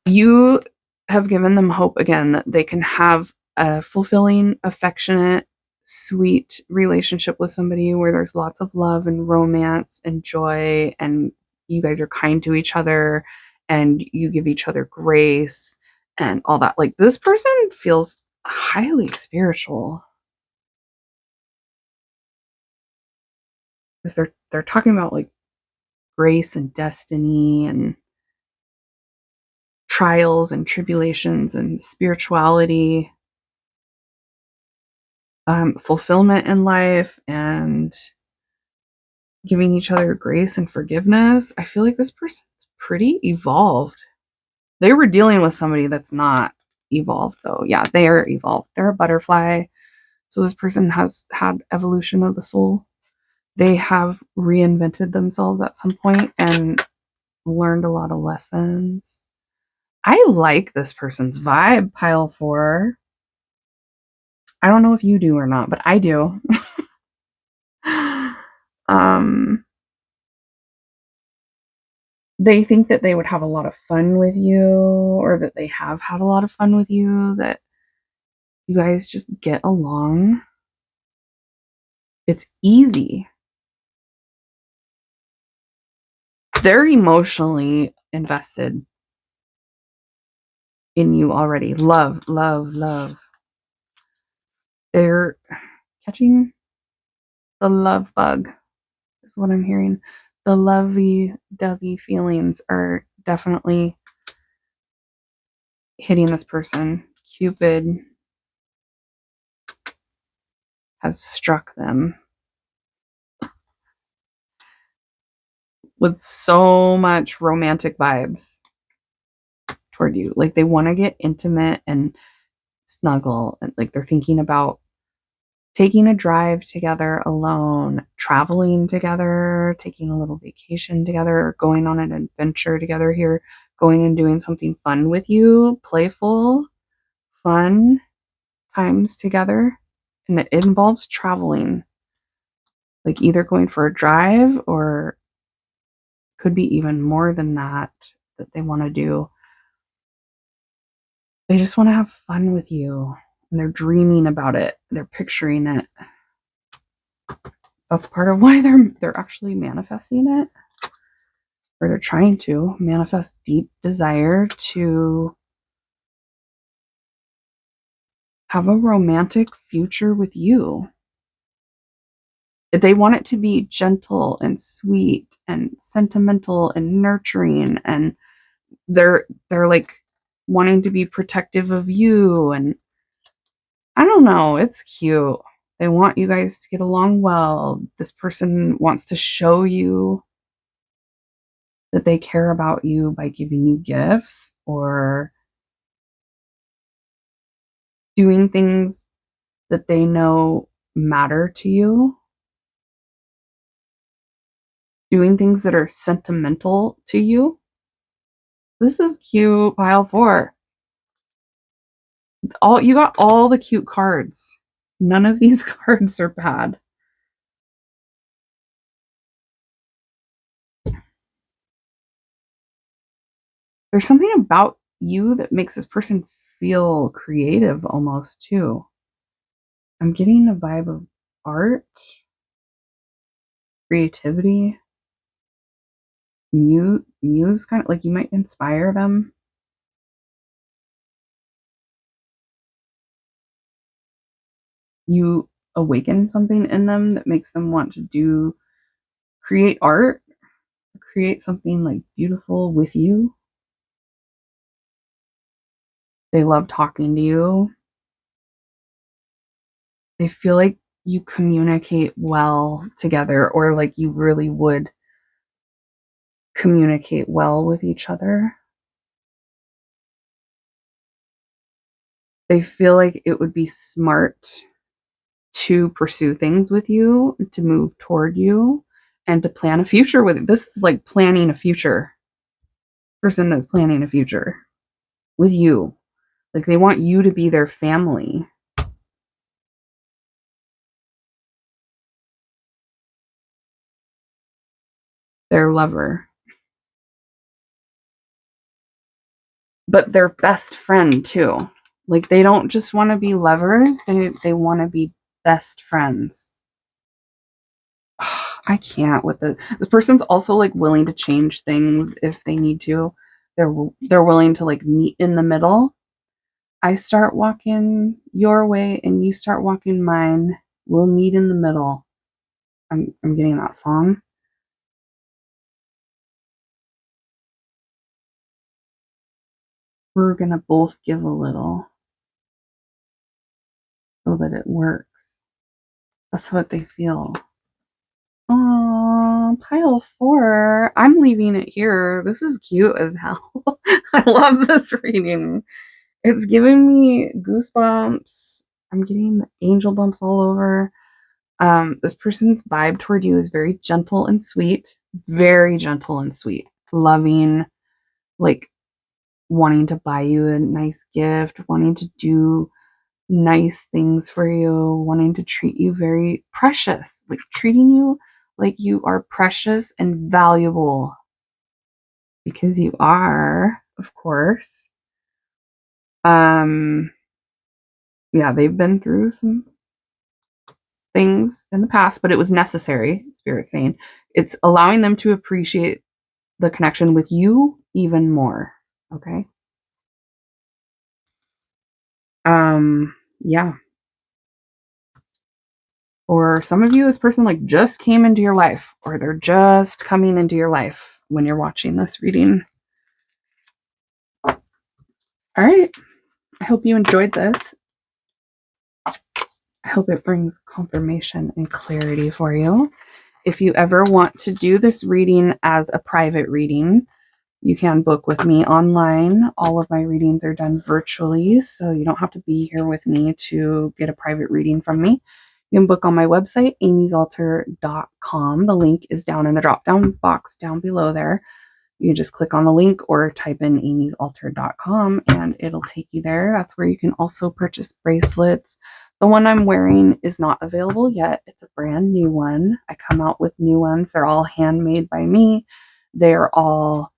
You have given them hope again that they can have a fulfilling, affectionate, sweet relationship with somebody where there's lots of love and romance and joy, and you guys are kind to each other and you give each other grace and all that. Like this person feels highly spiritual because they're talking about like grace and destiny and trials and tribulations and spirituality, fulfillment in life, and giving each other grace and forgiveness. I feel like this person's pretty evolved. They were dealing with somebody that's not evolved, though. Yeah, they are evolved. They're a butterfly. So this person has had evolution of the soul. They have reinvented themselves at some point and learned a lot of lessons. I like this person's vibe, pile 4. I don't know if you do or not, but I do. um, they think that they would have a lot of fun with you, or that they have had a lot of fun with you, that You guys just get along. It's easy. They're emotionally invested in you already. Love, love, love. They're catching the love bug, is what I'm hearing. The lovey-dovey feelings are definitely hitting this person. Cupid has struck them with so much romantic vibes toward you. Like they want to get intimate and snuggle, and like they're thinking about taking a drive together alone, traveling together, taking a little vacation together, going on an adventure together here, going and doing something fun with you, playful, fun times together. And it involves traveling, like either going for a drive or could be even more than that that they want to do. They just want to have fun with you and they're dreaming about it. They're picturing it. That's part of why they're actually manifesting it, or they're trying to manifest deep desire to have a romantic future with you. They want it to be gentle and sweet and sentimental and nurturing, and they're like wanting to be protective of you, and I don't know, it's cute. They want you guys to get along well. This person wants to show you that they care about you by giving you gifts or doing things that they know matter to you, doing things that are sentimental to you. This is cute, pile 4. All you got all the cute cards. None of these cards are bad. There's something about you that makes this person feel creative almost too. I'm getting a vibe of art, creativity, muse kind of like you might inspire them. You awaken something in them that makes them want to create art, create something like beautiful with you. They love talking to you. They feel like you communicate well together, or like you really would communicate well with each other. They feel like it would be smart to pursue things with you, to move toward you, and to plan a future with you. This is like planning a future. Person that's planning a future with you. Like they want you to be their family, their lover, but their best friend too. Like they don't just want to be lovers, they want to be best friends. I can't with this person's also like willing to change things if they need to. They're willing to like meet in the middle. I start walking your way and you start walking mine. We'll meet in the middle. I'm getting that song. We're gonna both give a little so that it works. That's what they feel. Oh, pile 4. I'm leaving it here. This is cute as hell. I love this reading. It's giving me goosebumps. I'm getting angel bumps all over. This person's vibe toward you is very gentle and sweet. Very gentle and sweet. Loving, like wanting to buy you a nice gift, wanting to do nice things for you, wanting to treat you very precious, like treating you like you are precious and valuable because you are, of course. Yeah, they've been through some things in the past, but it was necessary, Spirit's saying. It's allowing them to appreciate the connection with you even more. Okay. Yeah. Or some of you, this person like just came into your life, or they're just coming into your life when you're watching this reading. All right. I hope you enjoyed this. I hope it brings confirmation and clarity for you. If you ever want to do this reading as a private reading, you can book with me online. All of my readings are done virtually, so you don't have to be here with me to get a private reading from me. You can book on my website, amysalter.com. The link is down in the drop down box down below there. You can just click on the link or type in amysalter.com and it'll take you there. That's where you can also purchase bracelets. The one I'm wearing is not available yet. It's a brand new one. I come out with new ones. They're all handmade by me. They're all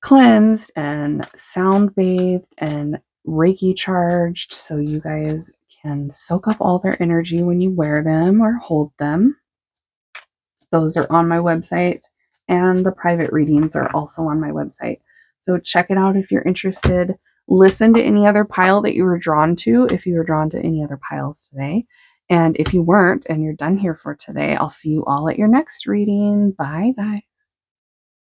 cleansed and sound bathed and Reiki charged, so you guys can soak up all their energy when you wear them or hold them. Those are on my website, and the private readings are also on my website. So check it out if you're interested. Listen to any other pile that you were drawn to, if you were drawn to any other piles today. And if you weren't and you're done here for today, I'll see you all at your next reading. Bye, guys.